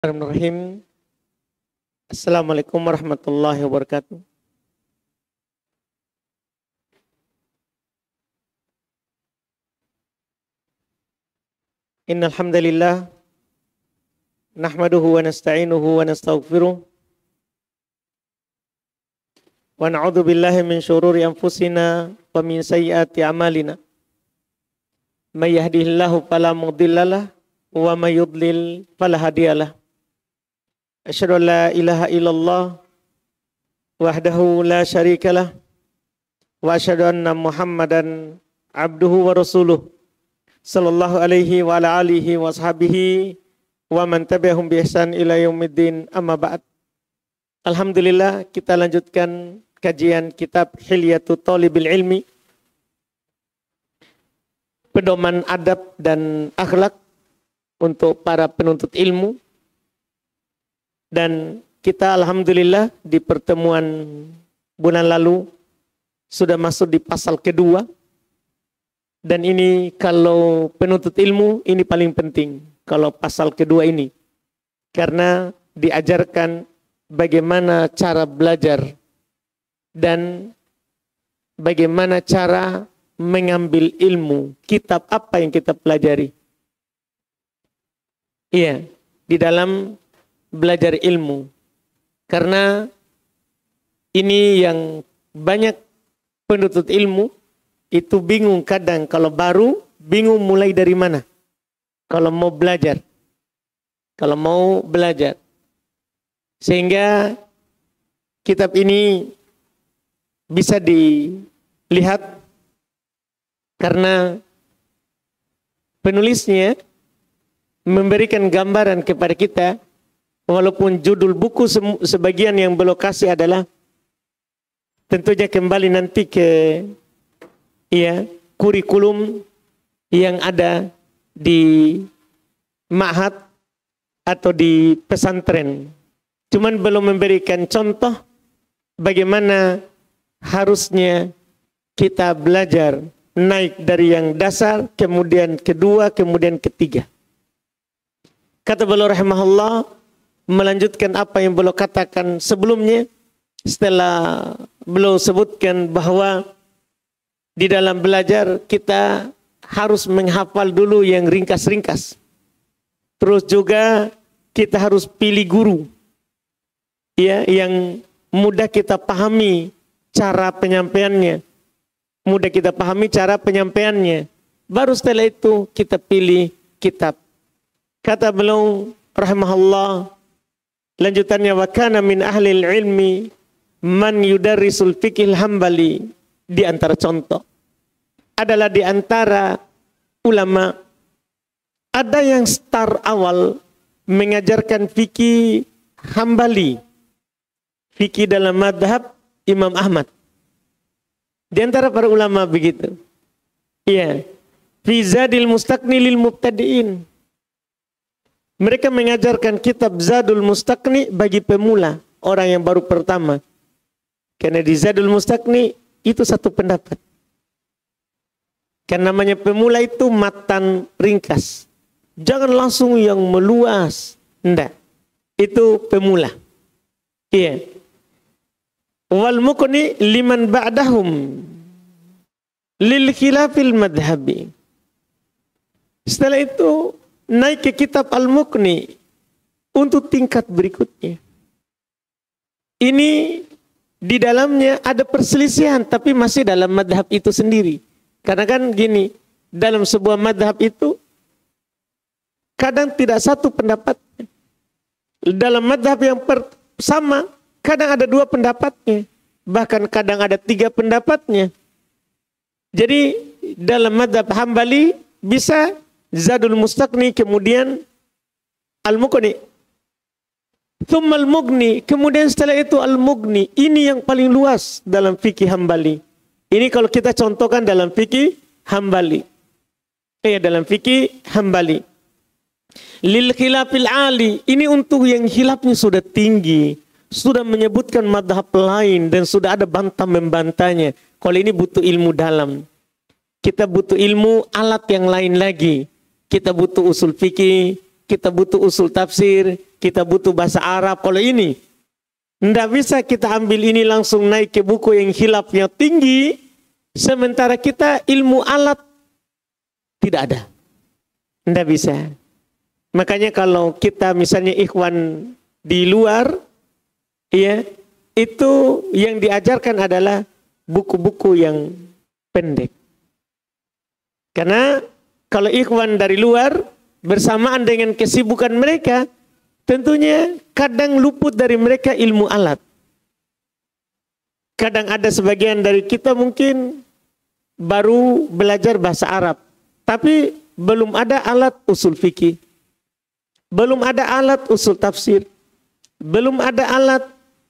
Bismillahirrahmanirrahim. Assalamualaikum warahmatullahi wabarakatuh. Innal hamdalillah nahmaduhu wa nasta'inuhu wa nastaghfiruh wa na'udzu billahi min syururi anfusina wa min sayyiati a'malina. May yahdihillahu fala mudhillalah wa may yudlil fala hadiyalah. Asyhadu an la ilaha illallah wahdahu la syarikalah wa asyhadu anna Muhammadan abduhu wa rasuluh sallallahu alaihi wa ala alihi wa sahbihi wa man tabi'ahum bi ihsan ila yaumiddin, amma ba'd. Alhamdulillah, kita lanjutkan kajian kitab Hilyatut Thalibil Ilmi, pedoman adab dan akhlak untuk para penuntut ilmu. Dan kita alhamdulillah di pertemuan bulan lalu sudah masuk di pasal kedua. Dan ini kalau penuntut ilmu ini paling penting, kalau pasal kedua ini. Karena diajarkan bagaimana cara belajar dan bagaimana cara mengambil ilmu, kitab apa yang kita pelajari. Iya, di dalam belajar ilmu. Karena ini yang banyak penuntut ilmu itu bingung kadang kalau baru, bingung mulai dari mana. Kalau mau belajar. Sehingga kitab ini bisa dilihat karena penulisnya memberikan gambaran kepada kita. Walaupun judul buku sebagian yang berlokasi adalah tentunya kembali nanti ke kurikulum yang ada di ma'had atau di pesantren. Cuman belum memberikan contoh bagaimana harusnya kita belajar naik dari yang dasar, kemudian kedua, kemudian ketiga. Kata beliau rahimahullah, melanjutkan apa yang beliau katakan sebelumnya, setelah beliau sebutkan bahwa di dalam belajar kita harus menghafal dulu yang ringkas-ringkas. Terus juga kita harus pilih guru ya, yang mudah kita pahami cara penyampaiannya. Baru setelah itu kita pilih kitab. Kata beliau rahimahullah, lanjutannya, wa kana min ahlil ilmi man yudarrisul fiqhil hambali. Di antara contoh adalah di antara ulama ada yang start awal mengajarkan fikih hambali, fikih dalam madhab Imam Ahmad. Di antara para ulama begitu. Iya, fi zadil mustaqni lil mubtadiin. Mereka mengajarkan kitab Zadul Mustaqni bagi pemula, orang yang baru pertama. Karena di Zadul Mustaqni itu satu pendapat. Karena namanya pemula itu matan ringkas. Jangan langsung yang meluas. Enggak. Itu pemula. Iya. Wal muqni liman ba'dahum lil khilafil madhabi. Setelah itu naik ke kitab Al-Muqni untuk tingkat berikutnya. Ini di dalamnya ada perselisihan, tapi masih dalam madhab itu sendiri. Karena kan gini, dalam sebuah madhab itu kadang tidak satu pendapat. Dalam madhab yang sama, kadang ada dua pendapatnya. Bahkan kadang ada tiga pendapatnya. Jadi dalam madhab Hambali bisa Zadul Mustaqni, kemudian Al-Muqni, thumma Al-Mughni, kemudian setelah itu Al-Mughni. Ini yang paling luas dalam fikih Hambali. Ini kalau kita contohkan dalam fikih Hambali. Dalam fikih Hambali. Lil khilafil ali, ini untuk yang khilafnya sudah tinggi, sudah menyebutkan madhab lain dan sudah ada bantah membantahnya. Kalau ini butuh ilmu dalam. Kita butuh ilmu alat yang lain lagi. Kita butuh usul fikih, kita butuh usul tafsir, kita butuh bahasa Arab. Kalau ini, tidak bisa kita ambil ini langsung naik ke buku yang khilafnya tinggi, sementara kita ilmu alat tidak ada. Tidak bisa. Makanya kalau kita misalnya ikhwan di luar, ya, itu yang diajarkan adalah buku-buku yang pendek. Karena kalau ikhwan dari luar bersamaan dengan kesibukan mereka, tentunya kadang luput dari mereka ilmu alat. Kadang ada sebagian dari kita mungkin baru belajar bahasa Arab, tapi belum ada alat usul fikih, belum ada alat usul tafsir, belum ada alat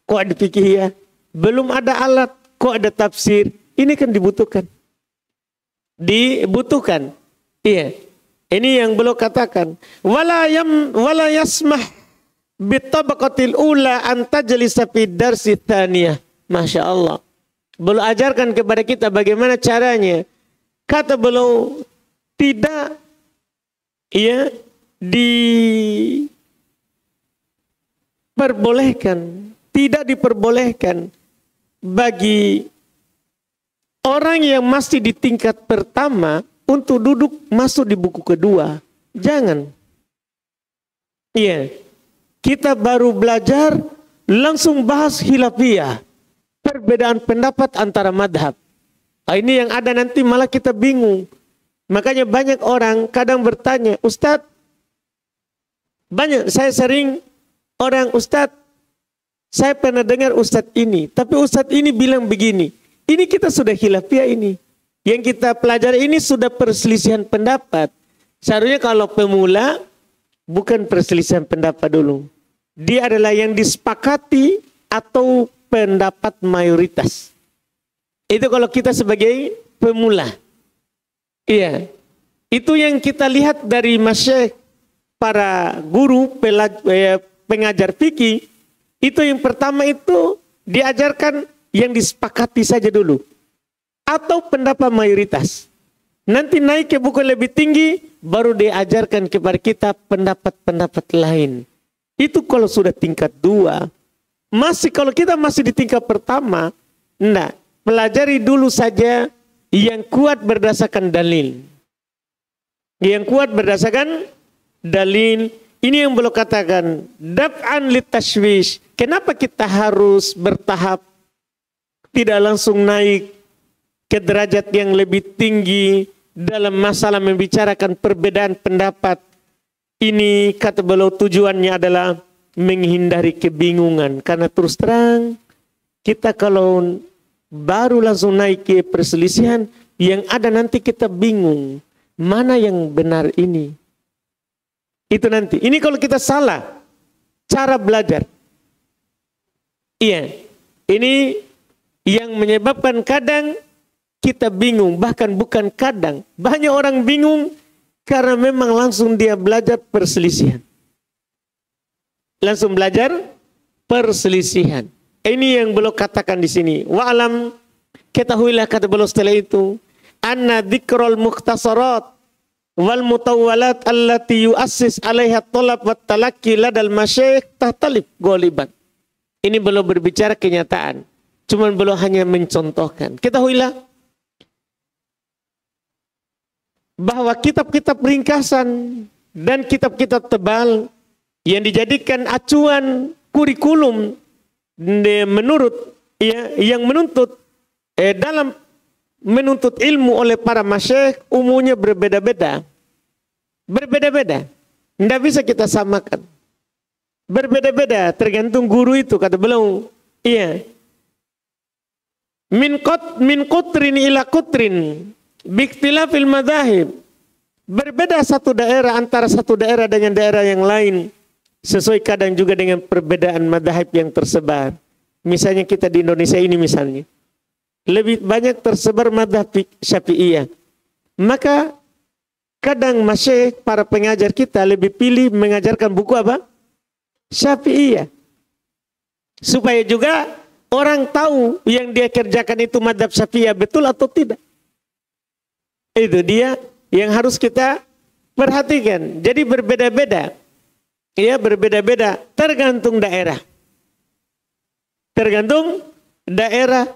qaidah fikihiyah, belum ada alat qaidah tafsir. Ini kan dibutuhkan. Dibutuhkan. Iya. Ini yang beliau katakan, wala yasmah bitabaqatil ula an tajlisa fi darsi tsaniyah. Masya Allah. Beliau ajarkan kepada kita bagaimana caranya. Kata beliau, tidak diperbolehkan bagi orang yang masih di tingkat pertama untuk duduk masuk di buku kedua. Jangan. Iya. Kita baru belajar langsung bahas khilafiyah. Perbedaan pendapat antara madhab. Nah, ini yang ada nanti malah kita bingung. Makanya banyak orang kadang bertanya, Ustadz, saya sering orang, Ustadz, saya pernah dengar Ustadz ini, tapi Ustadz ini bilang begini. Ini kita sudah khilafiyah ini. Yang kita pelajari ini sudah perselisihan pendapat. Seharusnya kalau pemula, bukan perselisihan pendapat dulu. Dia adalah yang disepakati atau pendapat mayoritas. Itu kalau kita sebagai pemula. Iya. Itu yang kita lihat dari masyayikh, para guru, pengajar fikih. Itu yang pertama itu diajarkan yang disepakati saja dulu. Atau pendapat mayoritas. Nanti naik ke buku lebih tinggi, baru diajarkan kepada kita pendapat-pendapat lain. Itu kalau sudah tingkat 2. Kalau kita masih di tingkat pertama, enggak. Pelajari dulu saja yang kuat berdasarkan dalil. Yang kuat berdasarkan dalil. Ini yang belum katakan. Daf'an litashwish. Kenapa kita harus bertahap? Tidak langsung naik ke derajat yang lebih tinggi dalam masalah membicarakan perbedaan pendapat. Ini kata beliau tujuannya adalah menghindari kebingungan. Karena terus terang kita kalau baru langsung naik ke perselisihan, yang ada nanti kita bingung mana yang benar ini. Itu nanti. Ini kalau kita salah cara belajar. Iya. Ini yang menyebabkan kadang kita bingung, bahkan bukan kadang. Banyak orang bingung karena memang langsung dia belajar perselisihan. Langsung belajar perselisihan. Ini yang beliau katakan di sini. Wa'alam, ketahuilah kata beliau setelah itu, anna dzikrul mukhtasarat wal mutawwalat allati yu'assis 'alaiha talab wat talaqi ladal masyayikh tahtalif ghaliban. Ini beliau berbicara kenyataan. Cuman beliau hanya mencontohkan. Ketahuilah bahwa kitab-kitab ringkasan dan kitab-kitab tebal yang dijadikan acuan kurikulum menurut yang menuntut dalam menuntut ilmu oleh para masyayikh umumnya berbeda-beda. Berbeda-beda. Tidak bisa kita samakan. Berbeda-beda tergantung guru itu, kata beliau. Iya. Min qutrin ila qutrin bikhtilafil madzahib. Berbeda satu daerah antara satu daerah dengan daerah yang lain. Sesuai kadang juga dengan perbedaan madzhab yang tersebar. Misalnya kita di Indonesia ini misalnya. Lebih banyak tersebar madzhab Syafi'iyah. Maka kadang masyayikh para pengajar kita lebih pilih mengajarkan buku apa? Syafi'iyah. Supaya juga orang tahu yang dia kerjakan itu madzhab Syafi'iyah betul atau tidak. Itu dia yang harus kita perhatikan. Jadi berbeda-beda. ya berbeda-beda tergantung daerah. Tergantung daerah,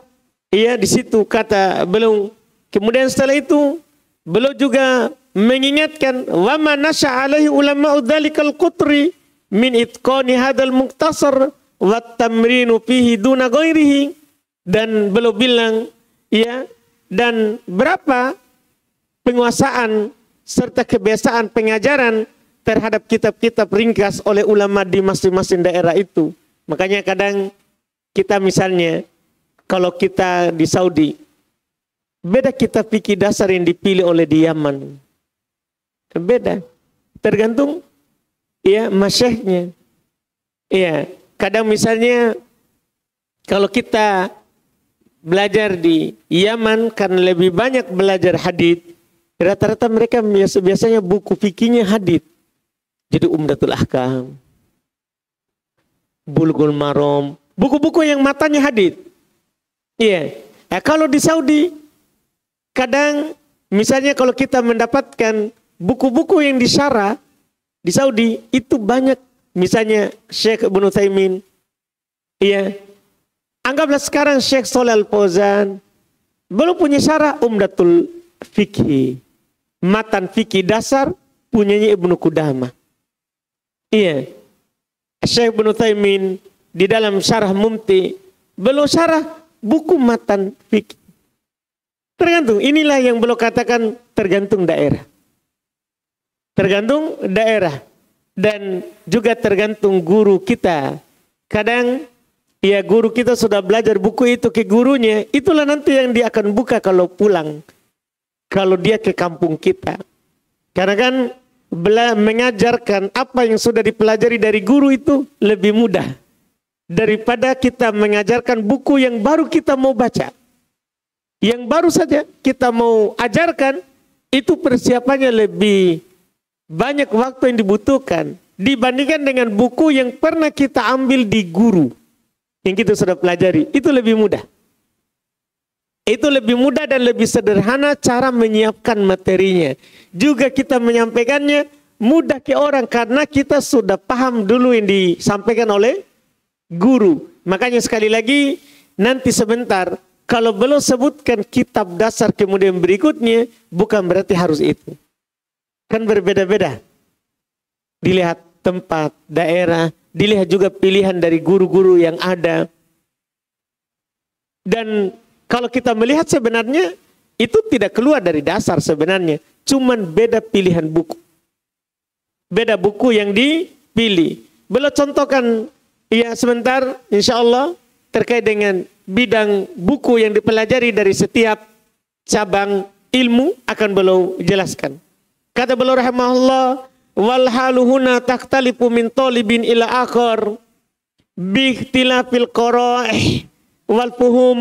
ya di situ kata beliau. Kemudian setelah itu beliau juga mengingatkan wa ma nasya alaihi ulama dzalikal qutri min itqani hadzal muktasar wa tamrinu fihi duna ghairihi. Dan beliau bilang, ya, dan berapa penguasaan serta kebiasaan pengajaran terhadap kitab-kitab ringkas oleh ulama di masing-masing daerah itu. Makanya kadang kita misalnya kalau kita di Saudi, beda kitab fikih dasar yang dipilih oleh di Yaman. Beda. Tergantung ya masyaihnya. Iya, kadang misalnya kalau kita belajar di Yaman karena lebih banyak belajar hadits, rata-rata mereka biasanya buku fikihnya hadits. Jadi Umdatul Ahkam, Bulughul Maram, buku-buku yang matanya hadits. Iya. Kalau di Saudi kadang misalnya kalau kita mendapatkan buku-buku yang disyarah di Saudi itu banyak, misalnya Syekh Ibnu Utsaimin, iya. Anggaplah sekarang Syekh Shalih Al Fauzan belum punya syarah Umdatul Fikih, matan fikih dasar punyanya Ibnu Qudamah. Iya. Syekh Ibnu Utsaimin di dalam syarah Mumti belum syarah buku matan fikih. Tergantung, inilah yang belum katakan tergantung daerah. Tergantung daerah dan juga tergantung guru kita. Kadang ya guru kita sudah belajar buku itu ke gurunya, itulah nanti yang dia akan buka kalau pulang. Kalau dia ke kampung kita. Karena kan mengajarkan apa yang sudah dipelajari dari guru itu lebih mudah. Daripada kita mengajarkan buku yang baru kita mau baca. Yang baru saja kita mau ajarkan, itu persiapannya lebih banyak waktu yang dibutuhkan. Dibandingkan dengan buku yang pernah kita ambil di guru. Yang kita sudah pelajari, itu lebih mudah. Itu lebih mudah dan lebih sederhana cara menyiapkan materinya. Juga kita menyampaikannya mudah ke orang karena kita sudah paham dulu yang disampaikan oleh guru. Makanya sekali lagi nanti sebentar kalau belum sebutkan kitab dasar kemudian berikutnya bukan berarti harus itu. Kan berbeda-beda. Dilihat tempat, daerah, dilihat juga pilihan dari guru-guru yang ada. Dan kalau kita melihat sebenarnya itu tidak keluar dari dasar sebenarnya. Cuman beda pilihan buku. Beda buku yang dipilih. Belum contohkan ya sebentar insya Allah terkait dengan bidang buku yang dipelajari dari setiap cabang ilmu akan beliau jelaskan. Kata beliau rahimahullah, wal haluhuna takhtalifu min talibin ila akhar bi ikhtilafil qara'ih wal fuhum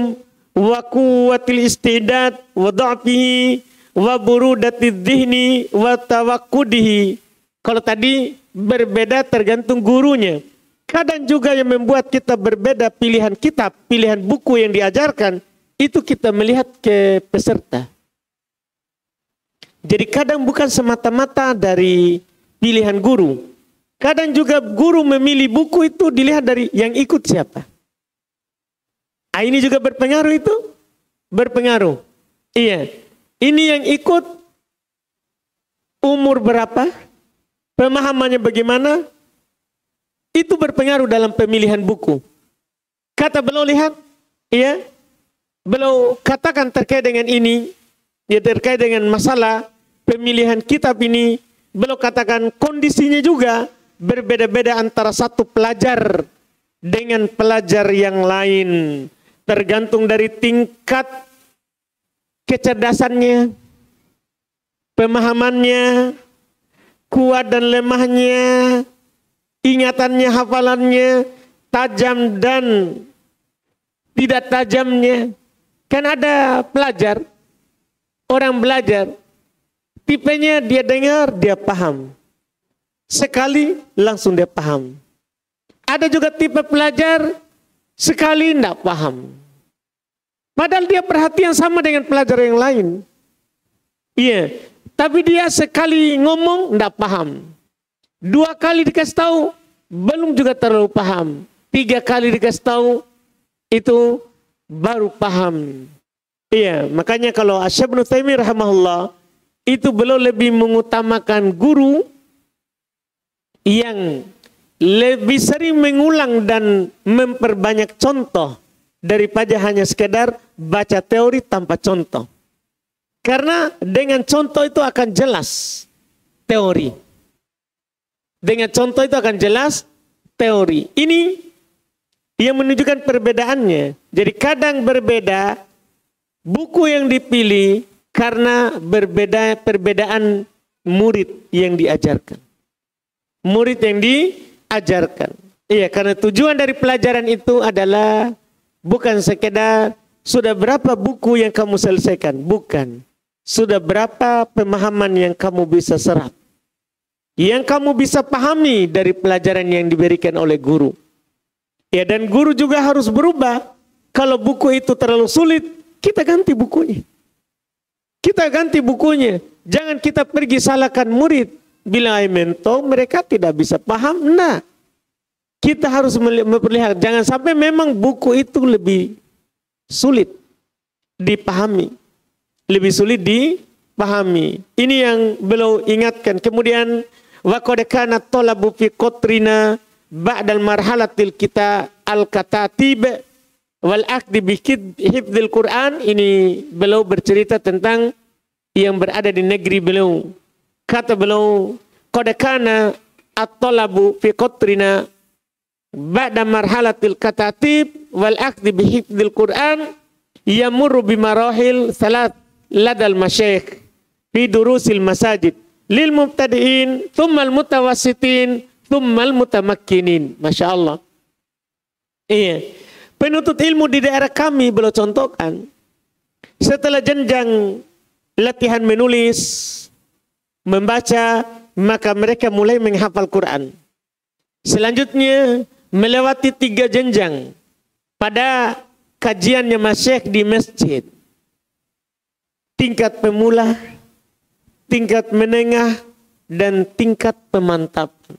wa quwwatil istidad wa dha'fihi wa burudatidh dhihni wa tawakkudihi. Kalau tadi berbeda tergantung gurunya. Kadang juga yang membuat kita berbeda pilihan kitab, pilihan buku yang diajarkan, itu kita melihat ke peserta. Jadi kadang bukan semata-mata dari pilihan guru. Kadang juga guru memilih buku itu dilihat dari yang ikut siapa. Ini juga berpengaruh itu? Berpengaruh. Iya. Ini yang ikut umur berapa? Pemahamannya bagaimana? Itu berpengaruh dalam pemilihan buku. Kata beliau lihat, ya, beliau katakan terkait dengan ini, ya terkait dengan masalah pemilihan kitab ini, beliau katakan kondisinya juga berbeda-beda antara satu pelajar dengan pelajar yang lain. Tergantung dari tingkat kecerdasannya, pemahamannya, kuat dan lemahnya, ingatannya, hafalannya, tajam dan tidak tajamnya. Kan ada pelajar, orang belajar, tipenya dia dengar, dia paham. Sekali langsung dia paham. Ada juga tipe pelajar, sekali tidak paham. Padahal dia perhatian sama dengan pelajar yang lain. Iya, tapi dia sekali ngomong tidak paham. 2 kali dikasih tahu, belum juga terlalu paham. 3 kali dikasih tahu, itu baru paham. Iya, makanya kalau Syekh Ibnu Taimiyah rahimahullah, itu beliau lebih mengutamakan guru yang lebih sering mengulang dan memperbanyak contoh daripada hanya sekedar baca teori tanpa contoh. Karena dengan contoh itu akan jelas teori. Dengan contoh itu akan jelas teori. Ini yang menunjukkan perbedaannya. Jadi kadang berbeda buku yang dipilih karena berbeda perbedaan murid yang diajarkan. Murid yang diajarkan. Iya, karena tujuan dari pelajaran itu adalah bukan sekedar sudah berapa buku yang kamu selesaikan. Bukan. Sudah berapa pemahaman yang kamu bisa serap. Yang kamu bisa pahami dari pelajaran yang diberikan oleh guru. Ya, dan guru juga harus berubah. Kalau buku itu terlalu sulit, kita ganti bukunya. Kita ganti bukunya. Jangan kita pergi salahkan murid. Bila mento mereka tidak bisa paham. Nah, kita harus melihat. Jangan sampai memang buku itu lebih sulit dipahami. Lebih sulit dipahami. Ini yang beliau ingatkan. Kemudian wa qad kana talabu fi qatrina ba'dal marhalatil kita al-katatib wal aqdi bi hifdzil Quran. Ini beliau bercerita tentang yang berada di negeri beliau. Kata beliau, qad kana at-talabu fi qatrina ba'da marhalatil katatib wal aqdi bi hifdzil Quran yamurru bi marahil salat ladal masyayikh fi durusil masajid lil mubtadiin thummal mutawassitin thummal mutamakkinin. Masya Allah. Iya. Penuntut ilmu di daerah kami beliau contohkan. Setelah jenjang latihan menulis, membaca, maka mereka mulai menghafal Quran. Selanjutnya melewati 3 jenjang pada kajiannya masyayikh di masjid. Tingkat pemula, tingkat menengah, dan tingkat pemantapan.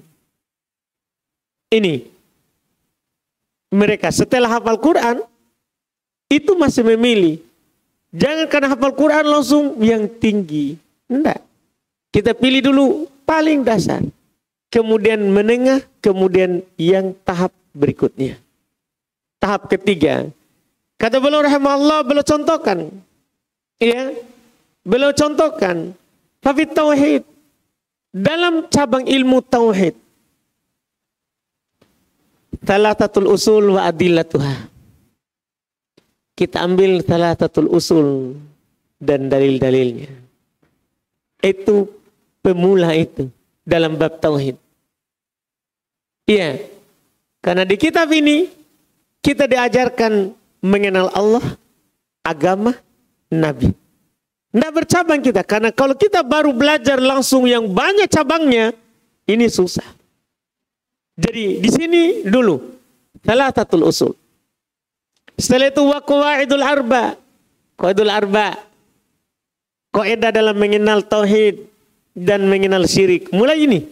Ini mereka setelah hafal Quran itu masih memilih. Jangan karena hafal Quran langsung yang tinggi. Enggak. Kita pilih dulu paling dasar. Kemudian menengah, kemudian yang tahap berikutnya. Tahap ketiga. Kata beliau rahimahullah, beliau contohkan. Ya, beliau contohkan. Tapi tauhid. Dalam cabang ilmu tauhid. Thalathatul usul wa adillatuha. Kita ambil thalathatul usul dan dalil-dalilnya. Itu pemula itu dalam bab tauhid. Iya. Karena di kitab ini kita diajarkan mengenal Allah, agama, Nabi. Tidak bercabang kita. Karena kalau kita baru belajar langsung yang banyak cabangnya, ini susah. Jadi di sini dulu thalathatul usul. Setelah itu wa qawaidul arba. Qawaidul arba. Kaidah dalam mengenal tauhid dan mengenal syirik. Mulai ini.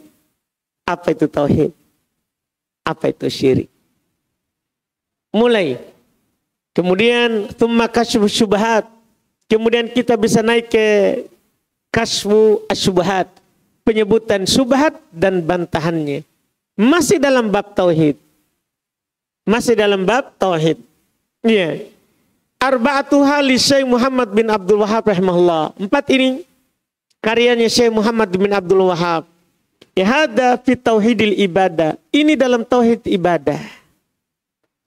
Apa itu tauhid? Apa itu syirik? Mulai. Kemudian tsumma kasyfu syubhat. Kemudian kita bisa naik ke kasyfu asyubhat. Penyebutan syubhat dan bantahannya. Masih dalam bab tauhid. Masih dalam bab tauhid. Iya. Arba'atuha li Syekh Muhammad bin Abdul Wahhab rahimahullah. 4 ini karyanya Syekh Muhammad bin Abdul Wahhab. Ihada fi tauhidil ibadah. Ini dalam tauhid ibadah.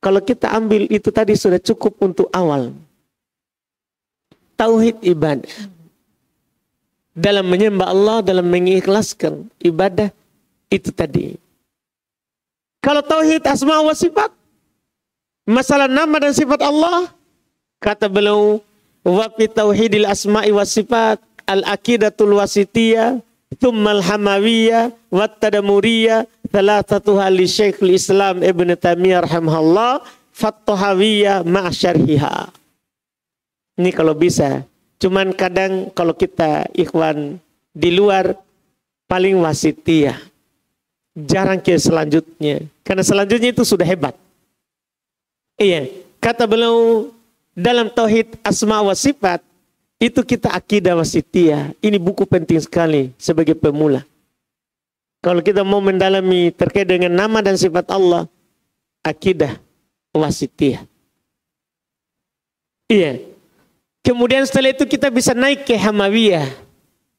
Kalau kita ambil itu tadi sudah cukup untuk awal. Tauhid ibadah. Dalam menyembah Allah, dalam mengikhlaskan ibadah itu tadi. Kalau tauhid asma wa sifat, masalah nama dan sifat Allah, kata beliau, wa fi tauhidil asma'i wa sifat al-aqidatul wasitiyah, thummal hamawiyah, wat tadamuriyah, thalathatuha li Syekhul Islam Ibn Taimiyah rahimahullah, fattahawiyah ma'asyarhiha. Ini kalau bisa. Cuman kadang kalau kita ikhwan di luar paling wasitiyah. jarang ke selanjutnya. Karena selanjutnya itu sudah hebat. Iya, kata beliau dalam tauhid asma wa sifat, itu kita akidah wasitiyah. Ini buku penting sekali sebagai pemula. Kalau kita mau mendalami terkait dengan nama dan sifat Allah, akidah wasitiyah. Iya. Kemudian setelah itu kita bisa naik ke Hamawiyah.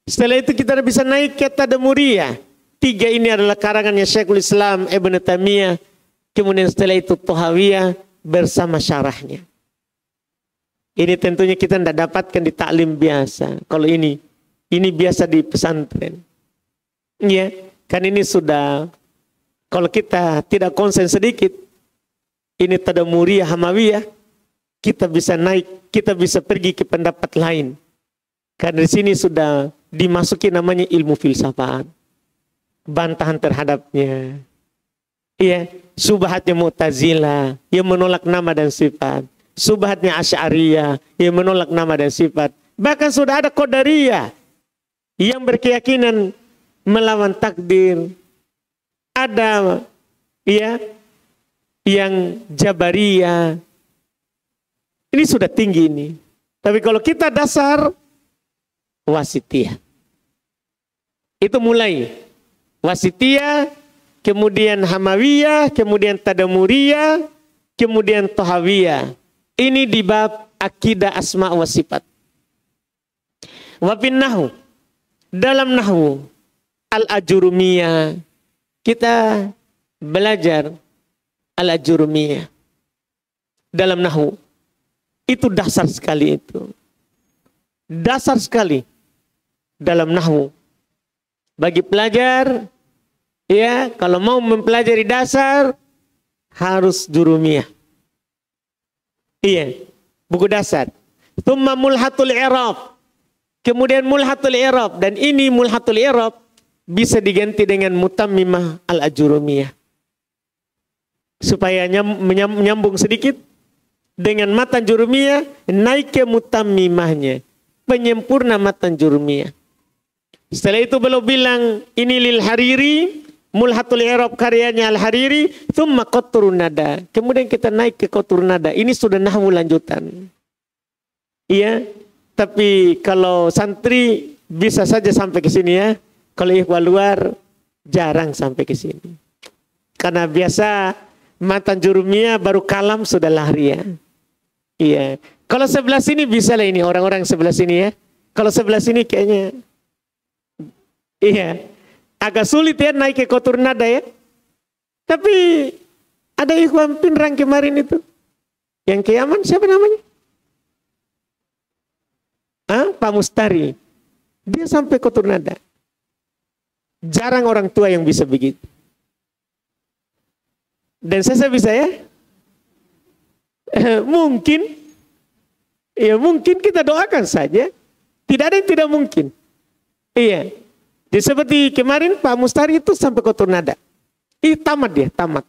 Setelah itu kita bisa naik ke Tadamuriyah. 3 ini adalah karangannya Syekhul Islam Ibn Taimiyah. Kemudian setelah itu Tahawiyah bersama syarahnya. Ini tentunya kita tidak dapatkan di taklim biasa. Kalau ini biasa di pesantren. Ya, kan ini sudah, kalau kita tidak konsen sedikit, ini Tadamuriyah, Hamawiyah, kita bisa naik, kita bisa pergi ke pendapat lain. Karena di sini sudah dimasuki namanya ilmu filsafat. Bantahan terhadapnya. Iya, subhatnya Mu'tazilah yang menolak nama dan sifat. Subhatnya Asy'ariyah yang menolak nama dan sifat. Bahkan sudah ada Qadariyah yang berkeyakinan melawan takdir. Ada ya yang Jabariyah. Ini sudah tinggi ini. Tapi kalau kita dasar wasitiyah. Itu mulai wasitiyah, kemudian Hamawiyah, kemudian Tadamuriyah, kemudian Tahawiyah. Ini di bab akidah asma wa sifat. Wa bin nahwu, dalam nahwu al-ajurumiyah, kita belajar al-ajurumiyah dalam nahwu. Itu dasar sekali itu. Dasar sekali dalam nahwu. Bagi pelajar, ya, kalau mau mempelajari dasar harus jurumiyah. Iya, buku dasar. Tsumma mulhatul i'rab. Kemudian mulhatul i'rab, dan ini mulhatul i'rab bisa diganti dengan mutammimah al-ajurumiyah. Supaya menyambung sedikit dengan matan jurumiyah, naik ke mutammimahnya, penyempurna matan jurumiyah. Setelah itu beliau bilang, ini lil Hariri, mulhatul i'rab karyanya al-Hariri, tsumma qatrun nada. Kemudian kita naik ke qatrun nada. Ini sudah nahwu lanjutan. Iya, tapi kalau santri bisa saja sampai ke sini ya. Kalau ikhwah luar jarang sampai ke sini. Karena biasa matan jurumiyah baru kalam sudah lari ya. Iya. Kalau sebelah sini bisa lah ini orang-orang sebelah sini ya. Kalau sebelah sini kayaknya iya. Agak sulit ya naik ke qatrun nada ya. Tapi ada ikhwan Pinrang kemarin itu. Yang ke Yaman siapa namanya? Pak Mustari. Dia sampai qatrun nada. Jarang orang tua yang bisa begitu. Dan saya bisa ya? Mungkin. Ya mungkin kita doakan saja. Tidak ada yang tidak mungkin. Iya. Jadi seperti kemarin Pak Mustari itu sampai qatrun nada. Tamat dia, tamat.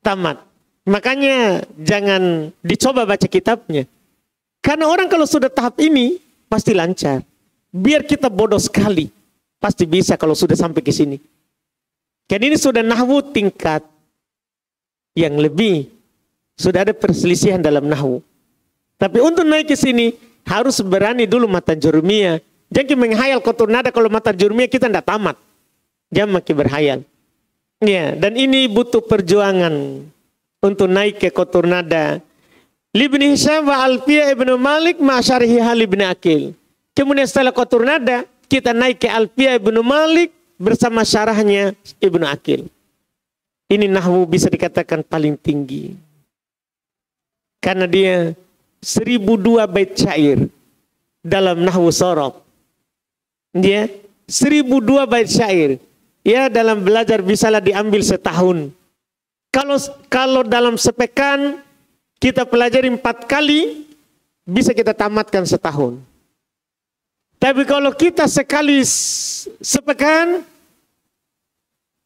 Tamat. Makanya jangan dicoba baca kitabnya. Karena orang kalau sudah tahap ini pasti lancar. Biar kita bodoh sekali. Pasti bisa kalau sudah sampai ke sini. Kan ini sudah nahwu tingkat yang lebih. Sudah ada perselisihan dalam nahwu. Tapi untuk naik ke sini harus berani dulu matan jurumiyah. Jangan menghayal qatrun nada, kalau matan jurumiyah kita tidak tamat. Jangan makin berhayal. Ya, dan ini butuh perjuangan untuk naik ke qatrun nada. Libni Hisham wa Alfiyah ibnu Malik ma syarhi hal ibnu Aqil. Kemudian setelah qatrun nada kita naik ke Alfiyah ibnu Malik bersama syarahnya Ibnu Aqil. Ini nahwu bisa dikatakan paling tinggi. Karena dia 1002 bait syair dalam nahwu sorof. Dia 1002 bait syair. Ya, dalam belajar bisalah diambil setahun. Kalau dalam sepekan kita pelajari 4 kali, bisa kita tamatkan setahun. Tapi kalau kita sekali sepekan,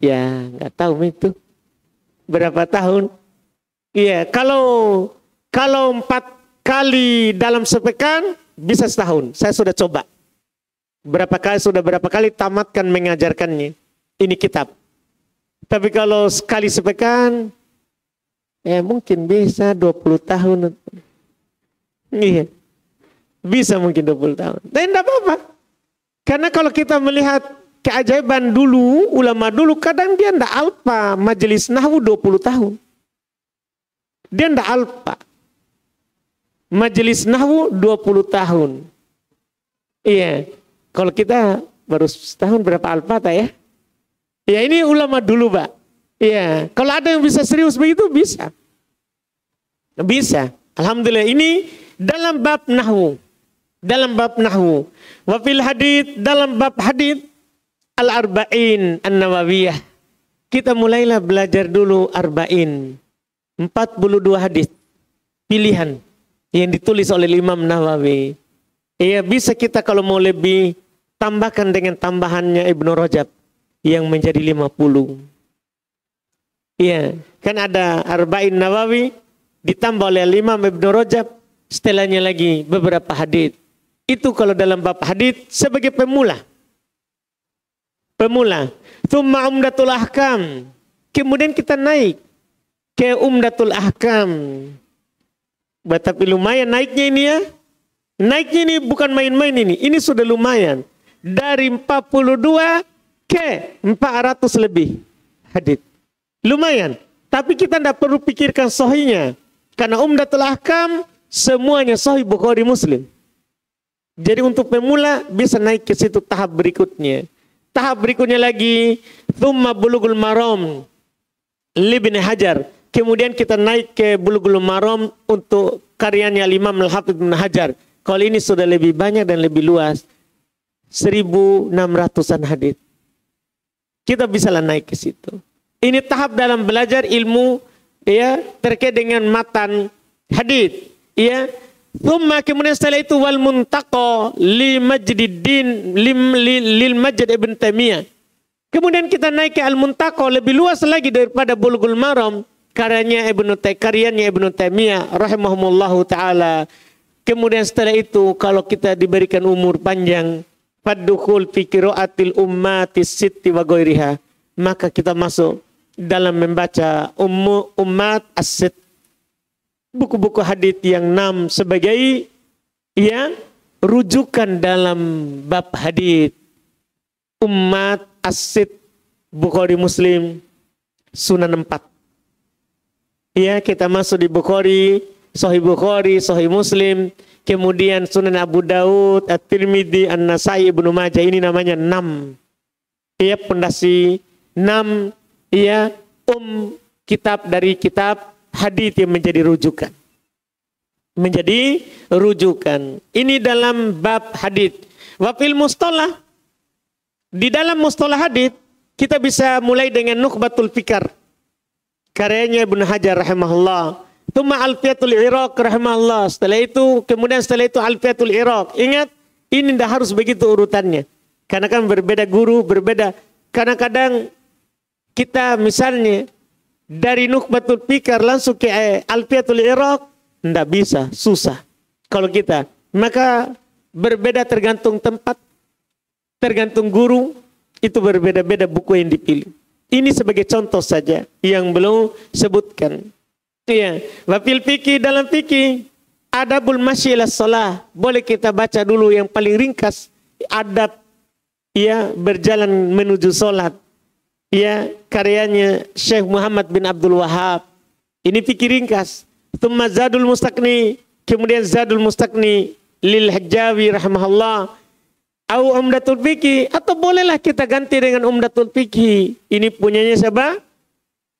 ya nggak tahu itu berapa tahun. Iya, kalau 4 kali dalam sepekan bisa setahun. Saya sudah coba. Berapa kali tamatkan mengajarkannya. ini kitab. Tapi kalau sekali sepekan, mungkin bisa 20 tahun. Iya. Bisa mungkin 20 tahun. Tapi tidak apa-apa. Karena kalau kita melihat keajaiban dulu, ulama dulu, kadang dia tidak alpa majelis nahwu 20 tahun. Dia tidak alpa. Majelis nahwu 20 tahun. Iya. Kalau kita baru setahun berapa alpa tak ya? Ya ini ulama dulu, Pak. Iya. Kalau ada yang bisa serius begitu, bisa. Bisa. Alhamdulillah. Ini dalam bab nahwu. Dalam bab nahwu. Wa fil hadits, dalam bab hadits al-arba'in an-nawawiyah. Kita mulailah belajar dulu arba'in. 42 hadis pilihan yang ditulis oleh Imam Nawawi. Ya bisa kita kalau mau lebih tambahkan dengan tambahannya Ibnu Rajab yang menjadi 50. Iya, kan ada arba'in Nawawi ditambah oleh Imam Ibnu Rajab, setelahnya lagi beberapa hadis. Itu kalau dalam bab hadis sebagai pemula. Pemula. Tsumma umdatul ahkam. Kemudian kita naik ke umdatul ahkam. Tapi lumayan naiknya ini ya. Naiknya ini bukan main-main ini. Ini sudah lumayan. Dari 42 ke 400 lebih hadis. Lumayan. Tapi kita tidak perlu pikirkan sahihnya. Karena umdatul ahkam semuanya sahih Bukhari Muslim. Jadi untuk pemula bisa naik ke situ tahap berikutnya. Tahap berikutnya lagi, tsumma bulughul maram Ibnu Hajar. Kemudian kita naik ke bulughul maram untuk karyanya Imam Al-Hafidz Ibnu Hajar. Kalau ini sudah lebih banyak dan lebih luas. 1.600-an hadis. Kita bisalah naik ke situ. Ini tahap dalam belajar ilmu ya terkait dengan matan hadis. Ya. Thumma kemudian setelah itu wal muntaqa li Majdiddin lil Majd Ibn Taimiyah. Kemudian kita naik ke al muntaqa lebih luas lagi daripada Bulughul Maram karyanya Ibnu Taimiyah rahimahumullahu taala. Kemudian setelah itu kalau kita diberikan umur panjang faddukhul fi qiraatil ummatis sitti wa ghairiha, maka kita masuk dalam membaca ummat as-sitt, buku-buku hadis yang 6 sebagai ya rujukan dalam bab hadis. Ummat as-sitt, Bukhari Muslim, Sunan 4. Ya, kita masuk di Bukhari, Sahih Muslim, kemudian Sunan Abu Daud, At-Tirmidzi, An-Nasai, Ibnu Majah. Ini namanya 6. Ya, pondasi 6 ya kitab dari kitab hadis yang menjadi rujukan. Menjadi rujukan. Ini dalam bab hadis. Wa fil mustalah. Di dalam mustalah hadis kita bisa mulai dengan Nukhbatul Fikar. Karyanya Ibnu Hajar rahimahullah. Tsumma Alfiyatul Iraq rahimahullah. Setelah itu Alfiyatul Iraq. Ingat, ini tidak harus begitu urutannya. Karena kan berbeda guru, berbeda. Kadang-kadang kita misalnya dari Nukhbatul Fikar langsung ke Alfiyatul Iraq, tidak bisa, susah. Kalau kita, maka berbeda tergantung tempat, tergantung guru, itu berbeda-beda buku yang dipilih. Ini sebagai contoh saja yang belum sebutkan. Iya, wafil fikih, dalam fikih, adabul masyi ila shalah, boleh kita baca dulu yang paling ringkas, adab ya berjalan menuju salat. Ya, karyanya Syekh Muhammad bin Abdul Wahab. Ini fikih ringkas. Tsumma Zadul Mustaqni, kemudian Zadul Mustaqni lil Hajjawi rahimahullah. Au Umdatul Fiqih, atau bolehlah kita ganti dengan Umdatul Fiqih. Ini punyanya siapa?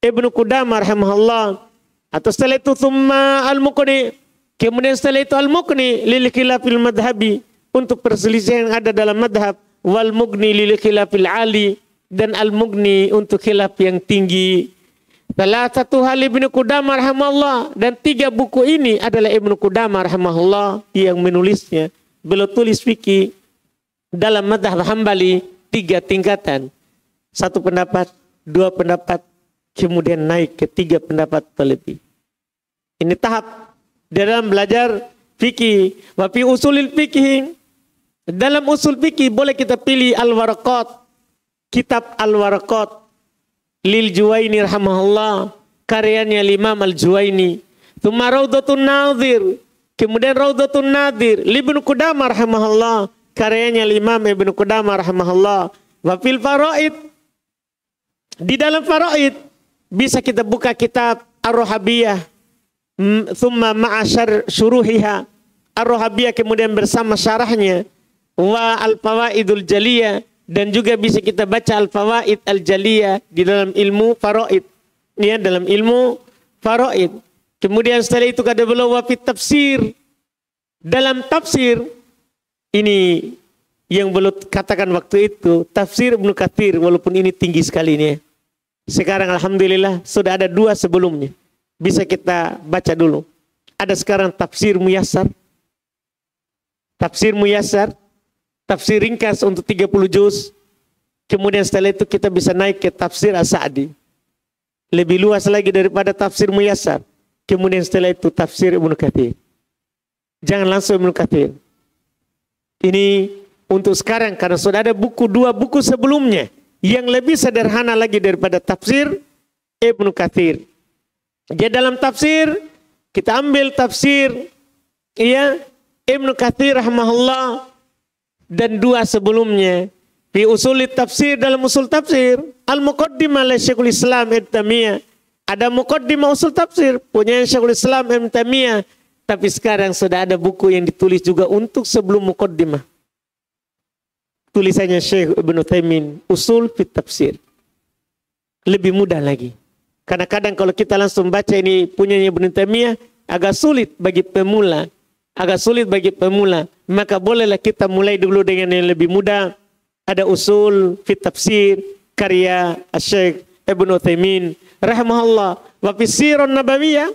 Ibnu Qudamah rahimahullah. Atau setelah itu tsumma Al-Muqni, kemudian setelah itu Al-Muqni lil khilafil madhabi, untuk perselisihan yang ada dalam madhab. Wal Mughni lil khilafil ali, dan Al-Mughni untuk khilaf yang tinggi. Salah satu hal Ibnu Qudamah rahimahullah, dan 3 buku ini adalah Ibnu Qudamah rahimahullah yang menulisnya. Beliau tulis fikih dalam madhab Hambali 3 tingkatan. 1 pendapat, 2 pendapat, kemudian naik ke 3 pendapat terlebih. Ini tahap dalam belajar fikih. Wa fi usulil fikih, dalam usul fikih boleh kita pilih al-waraqat. kitab Al-Waraqat lil Juwaini rahimahullah, karyanya Imam Al-Juwaini. Tsumma Raudatun Nadhir, kemudian Raudatun Nadhir li Ibnu Qudamah rahimahullah, karyanya Imam Ibnu Qudamah rahimahullah. Wa fil Faraid, di dalam Faraid bisa kita buka kitab Ar-Rohabiyah, thumma ma'asyar syuruhiha, Ar-Rohabiyah kemudian bersama syarahnya, wa Al-Fawaidul Jaliyah, dan juga bisa kita baca Al-Fawaid Al-Jaliyah di dalam ilmu Faraid, ya, dalam ilmu Faraid. Kemudian setelah itu kata beliau wa fit tafsir, dalam tafsir ini yang beliau katakan waktu itu tafsir Ibnu Katsir, walaupun ini tinggi sekali ini. Sekarang alhamdulillah sudah ada 2 sebelumnya. Bisa kita baca dulu. Ada sekarang tafsir Muyassar. Tafsir Muyassar, tafsir ringkas untuk 30 juz. Kemudian setelah itu kita bisa naik ke tafsir As-Sa'di. Lebih luas lagi daripada tafsir Muyassar. Kemudian setelah itu tafsir Ibnu Katsir. Jangan langsung Ibnu Katsir. Ini untuk sekarang karena sudah ada 2 buku sebelumnya yang lebih sederhana lagi daripada tafsir Ibnu Katsir. Jadi dalam tafsir kita ambil tafsir Ibnu Katsir rahimahullah dan 2 sebelumnya. Fi usulit tafsir, dalam usul tafsir Al-Muqaddimah oleh Syekhul Islam Ibnu Taimiyah. Ada Muqaddimah usul tafsir punya Syekhul Islam Ibnu Taimiyah. Tapi sekarang sudah ada buku yang ditulis juga untuk sebelum Muqaddimah. Tulisannya Syekh Ibnu Taimin, Usul fit Tafsir. Lebih mudah lagi. Karena kadang kalau kita langsung baca ini punyanya Ibnu Taimiyah, agak sulit bagi pemula. Maka bolehlah kita mulai dulu dengan yang lebih mudah. Ada Usul fit Tafsir, karya Syekh Ibnu Taimin rahimahullah. Wa fi Sirah Nabawiyah,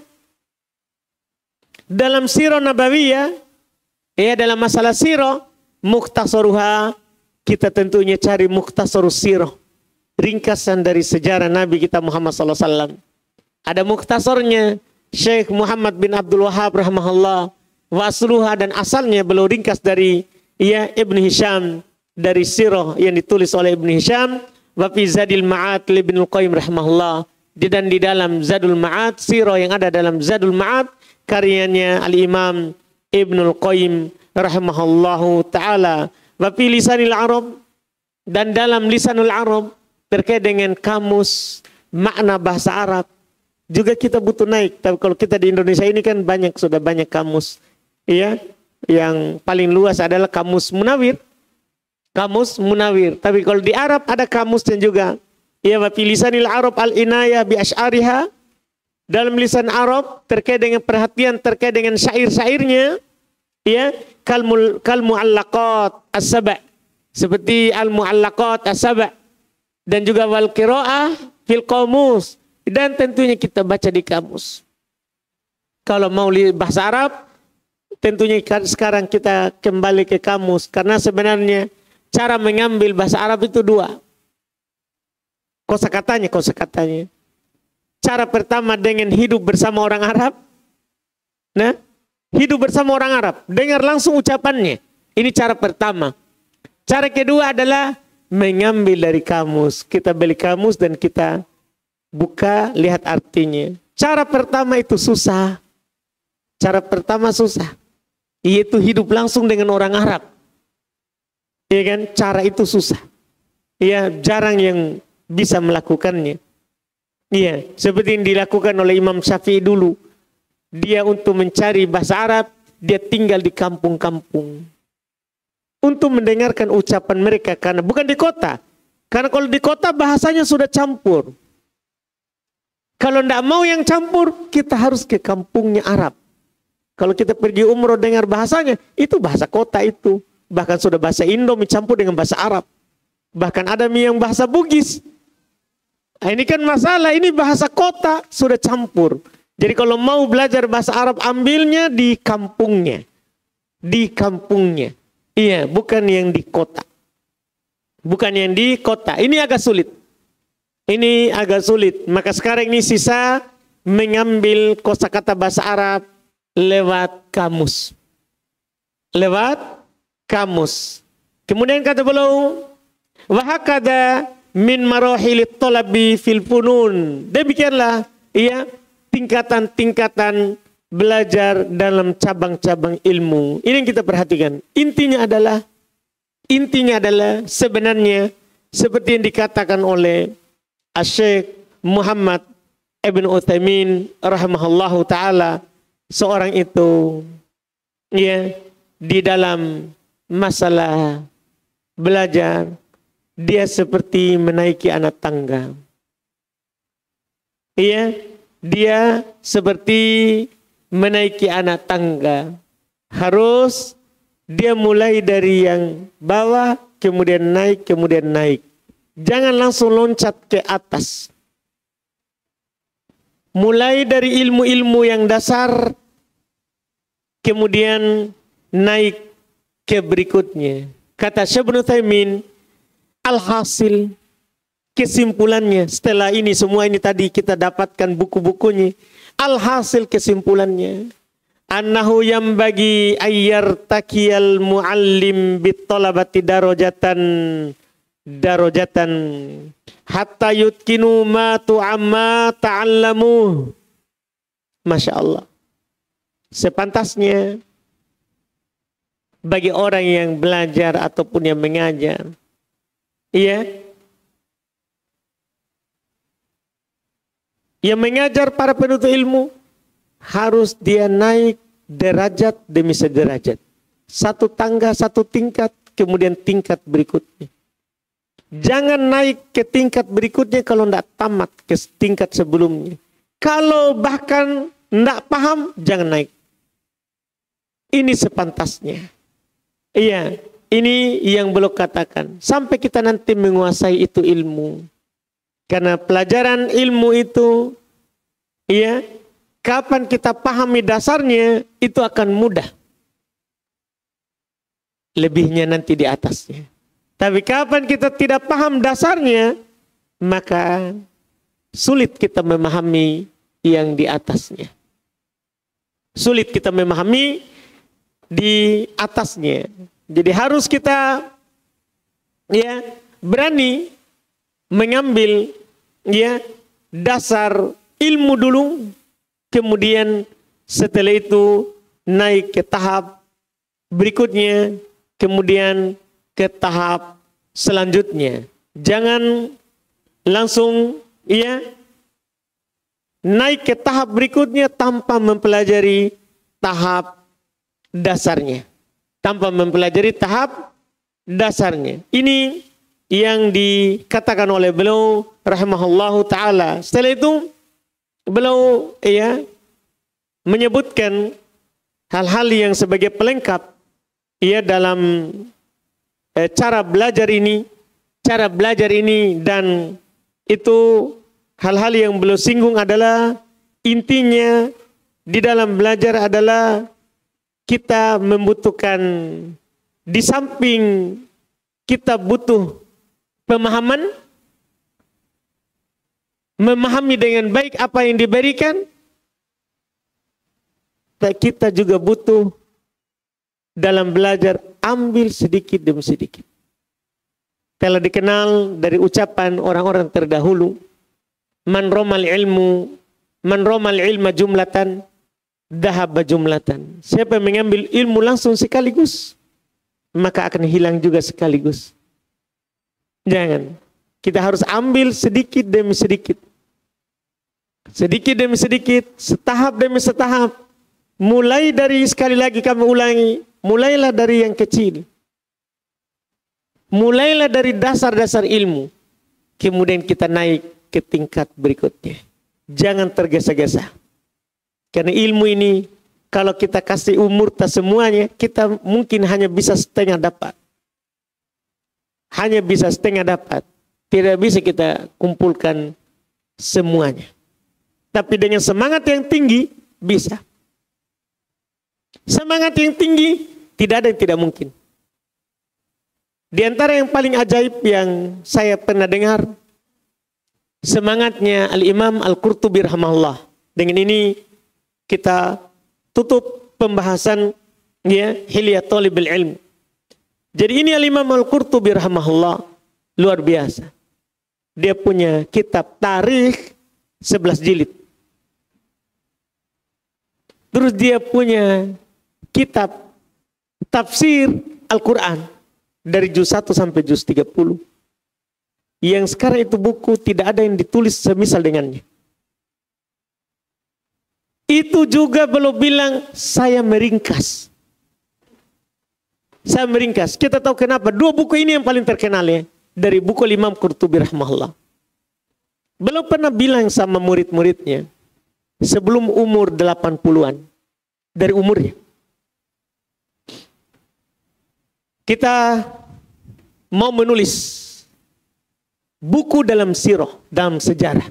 dalam Sirah Nabawiyah, dalam masalah sirah, mukhtasaruha, kita tentunya cari mukhtasarus sirah, ringkasan dari sejarah Nabi kita Muhammad SAW. Ada mukhtasarnya Syekh Muhammad bin Abdul Wahhab rahimahullah, wa asluha, dan asalnya beliau ringkas dari Ibnu Hisham, dari sirah yang ditulis oleh Ibnu Hisham. Wa fi Zadul Ma'ad li Ibnu Qayyim rahimahullah, dan di dalam Zadul Ma'ad, sirah yang ada dalam Zadul Ma'ad karyanya Al-Imam Ibnu Qayyim rahimahullahu ta'ala. Wa fi Lisanil Arab, dan dalam Lisanul Arab terkait dengan kamus makna bahasa Arab juga kita butuh naik. Tapi kalau kita di Indonesia ini kan sudah banyak kamus, yang paling luas adalah kamus Munawir. Tapi kalau di Arab ada kamusnya juga. Wa fi Lisanil Arab al-inayah bi asy'ariha, dalam lisan Arab terkait dengan perhatian terkait dengan syair-syairnya, kal mu'allaqat as-sab', seperti al-mu'allaqat as-sab', dan juga wal qiraah fil qamus, dan tentunya kita baca di kamus. Kalau mau bahasa Arab, tentunya sekarang kita kembali ke kamus, karena sebenarnya cara mengambil bahasa Arab itu 2. Kosakatanya. Cara pertama dengan hidup bersama orang Arab. Hidup bersama orang Arab, dengar langsung ucapannya. Ini cara pertama. Cara kedua adalah mengambil dari kamus. Kita beli kamus dan kita buka, lihat artinya. Cara pertama itu susah. Yaitu hidup langsung dengan orang Arab. Cara itu susah. Jarang yang bisa melakukannya. Seperti yang dilakukan oleh Imam Syafi'i dulu. Dia untuk mencari bahasa Arab, dia tinggal di kampung-kampung. Untuk mendengarkan ucapan mereka, karena bukan di kota. Karena kalau di kota bahasanya sudah campur. Kalau tidak mau yang campur, kita harus ke kampungnya Arab. Kalau kita pergi umroh dengar bahasanya, itu bahasa kota itu. Bahkan sudah bahasa Indo mencampur dengan bahasa Arab. Bahkan ada yang bahasa Bugis. Ini kan masalah, ini bahasa kota sudah campur. Jadi kalau mau belajar bahasa Arab, ambilnya di kampungnya. Bukan yang di kota. Ini agak sulit. Maka sekarang ini sisa mengambil kosakata bahasa Arab lewat kamus. Kemudian kata beliau, wa hakada min marohilit talabi fil funun. Demikianlah ya tingkatan-tingkatan belajar dalam cabang-cabang ilmu. Ini yang kita perhatikan. Intinya adalah sebenarnya seperti yang dikatakan oleh Syekh Muhammad Ibn Utsaimin rahimahullahu taala, seorang itu ya di dalam masalah belajar dia seperti menaiki anak tangga. Iya, dia seperti menaiki anak tangga. Harus dia mulai dari yang bawah, kemudian naik. Jangan langsung loncat ke atas. Mulai dari ilmu-ilmu yang dasar, kemudian naik ke berikutnya. Kata Syekh Ibnu Utsaimin, alhasil kesimpulannya setelah ini semua ini tadi kita dapatkan buku-bukunya. Alhasil kesimpulannya, annahu yambagi ayyartakiyal muallim bittalabati darajatan hatta yutkinu ma tu'amma ta'allamu. Masya Allah. Sepantasnya bagi orang yang belajar ataupun yang mengajar, iya, yang mengajar para penuntut ilmu, harus dia naik derajat demi sederajat. Satu tangga, satu tingkat, kemudian tingkat berikutnya. Jangan naik ke tingkat berikutnya kalau tidak tamat ke tingkat sebelumnya. Kalau bahkan tidak paham, jangan naik. Ini sepantasnya. Iya, ini yang beliau katakan. Sampai kita nanti menguasai itu ilmu. Karena pelajaran ilmu itu, iya, kapan kita pahami dasarnya, itu akan mudah. Lebihnya nanti di atasnya. Tapi kapan kita tidak paham dasarnya, maka sulit kita memahami yang di atasnya. Sulit kita memahami di atasnya. Jadi harus kita ya berani mengambil ya dasar ilmu dulu, kemudian setelah itu naik ke tahap berikutnya, kemudian ke tahap selanjutnya. Jangan langsung ya naik ke tahap berikutnya tanpa mempelajari tahap dasarnya. Tanpa mempelajari tahap dasarnya. Ini yang dikatakan oleh beliau rahimahullahu taala. Setelah itu beliau ya menyebutkan hal-hal yang sebagai pelengkap ya dalam cara belajar ini dan itu hal-hal yang beliau singgung adalah intinya di dalam belajar adalah kita membutuhkan, di samping kita butuh pemahaman, memahami dengan baik apa yang diberikan, kita juga butuh dalam belajar ambil sedikit demi sedikit. Telah dikenal dari ucapan orang-orang terdahulu, man romal ilma jumlatan dahaba jumlatan. Siapa yang mengambil ilmu langsung sekaligus, maka akan hilang juga sekaligus. Jangan. Kita harus ambil sedikit demi sedikit. Sedikit demi sedikit, setahap demi setahap. Mulai dari, sekali lagi kami ulangi, mulailah dari yang kecil. Mulailah dari dasar-dasar ilmu. Kemudian kita naik ke tingkat berikutnya. Jangan tergesa-gesa. Karena ilmu ini kalau kita kasih umur tak semuanya, kita mungkin hanya bisa setengah dapat. Hanya bisa setengah dapat. Tidak bisa kita kumpulkan semuanya. Tapi dengan semangat yang tinggi, bisa. Semangat yang tinggi, tidak ada yang tidak mungkin. Di antara yang paling ajaib yang saya pernah dengar, semangatnya Al-Imam Al-Qurtubi rahimahullah. Dengan ini kita tutup pembahasan ya Hilyat Thalibul Ilm. Jadi ini Al-Imam Al-Qurtubi rahimahullah luar biasa. dia punya kitab tarikh 11 jilid. Terus dia punya kitab tafsir Al-Quran dari juz 1 sampai juz 30. Yang sekarang itu buku tidak ada yang ditulis semisal dengannya. Itu juga belum bilang saya meringkas. Saya meringkas. Kita tahu kenapa. Dua buku ini yang paling terkenal ya. Dari buku Imam Qurtubi rahimahullah. Belum pernah bilang sama murid-muridnya. Sebelum umur 80-an. Dari umurnya. Kita mau menulis buku dalam sirah, dalam sejarah.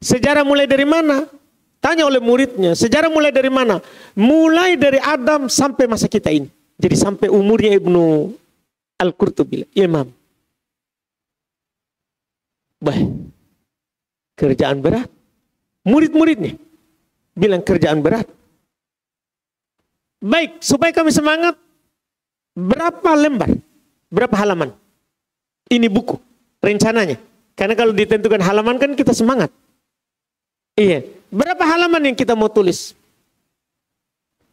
Sejarah mulai dari mana? Tanya oleh muridnya, sejarah mulai dari mana? Mulai dari Adam sampai masa kita ini. Jadi sampai umurnya Ibnu Al-Qurtubi, Imam. Bah, kerjaan berat. Murid-muridnya bilang kerjaan berat. Baik, supaya kami semangat, berapa lembar? Berapa halaman? Ini buku, rencananya. Karena kalau ditentukan halaman kan kita semangat. Iya. Berapa halaman yang kita mau tulis?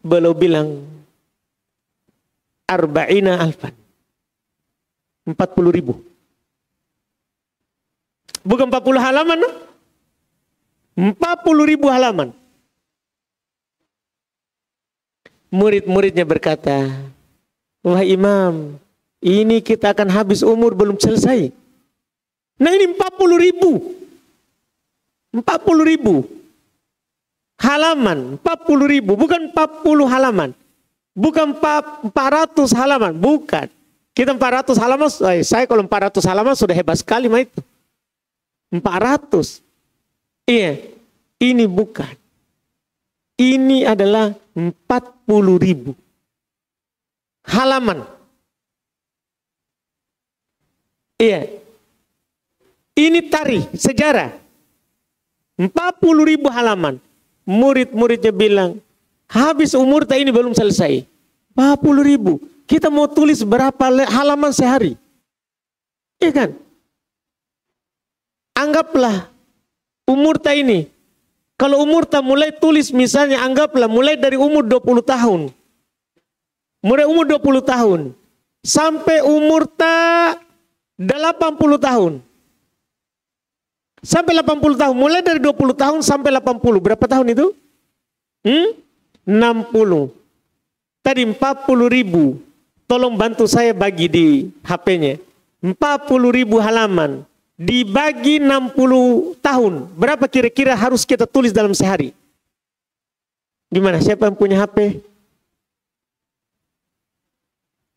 Beliau bilang 40.000. 40.000. Bukan 40 halaman, no? 40.000 halaman. Murid-muridnya berkata, wah Imam, ini kita akan habis umur belum selesai. Nah ini 40.000. 40.000 halaman, 40.000, bukan 40 halaman, bukan 400 halaman, bukan. Kita 400 halaman, saya kalau 400 halaman sudah hebat sekali mah itu. 400, iya, ini bukan. Ini adalah 40.000 halaman. Iya, ini tarikh sejarah. 40.000 halaman. Murid-muridnya bilang, habis umur tak ini belum selesai. 40.000. Kita mau tulis berapa halaman sehari? Iya kan? Anggaplah umur tak ini. Kalau umur tak mulai tulis misalnya, anggaplah mulai dari umur 20 tahun. Mulai umur 20 tahun. Sampai umur tak 80 tahun. Sampai 80 tahun. Mulai dari 20 tahun sampai 80. Berapa tahun itu? 60. Tadi 40.000. Tolong bantu saya bagi di HP-nya. 40.000 halaman. Dibagi 60 tahun. Berapa kira-kira harus kita tulis dalam sehari? Gimana? Siapa yang punya HP?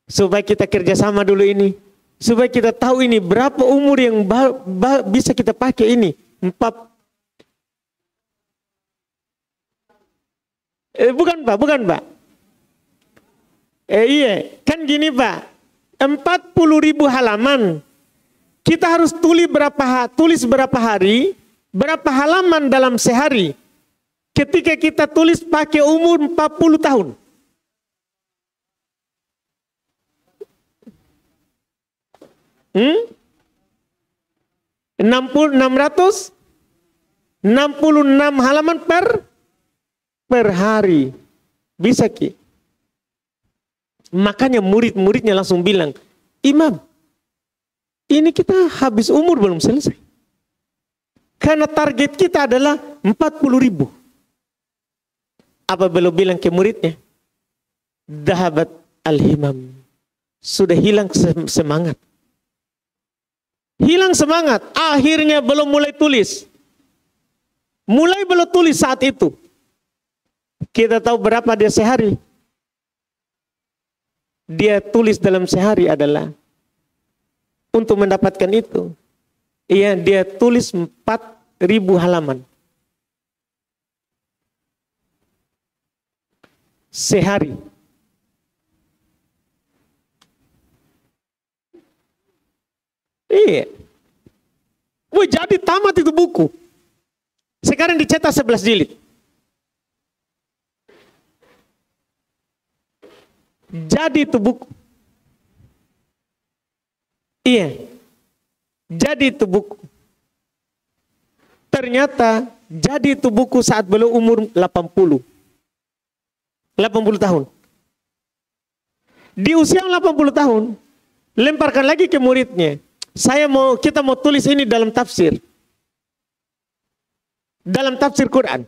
Supaya kita kerjasama dulu ini. Supaya kita tahu ini berapa umur yang bisa kita pakai ini. Bukan Pak. Iya, kan gini Pak. 40.000 halaman. Kita harus tulis berapa hari, berapa halaman dalam sehari. Ketika kita tulis pakai umur 40 tahun. 666 halaman per hari. Bisa Ki. Makanya murid-muridnya langsung bilang, Imam, ini kita habis umur belum selesai. Karena target kita adalah 40.000. Apa beliau bilang ke muridnya? Dahabat al-himam. Sudah hilang semangat. Hilang semangat. Akhirnya belum mulai tulis. Mulai belum tulis saat itu. Kita tahu berapa dia sehari. Dia tulis dalam sehari adalah untuk mendapatkan itu. Iya, dia tulis 4.000 halaman. Sehari. Iya. Wih, jadi tamat itu buku. Sekarang dicetak 11 jilid. Jadi itu buku. Iya. Jadi itu buku. Ternyata jadi itu buku saat beliau umur 80 tahun. Di usia 80 tahun, lemparkan lagi ke muridnya. Kita mau tulis ini dalam tafsir. Dalam tafsir Quran.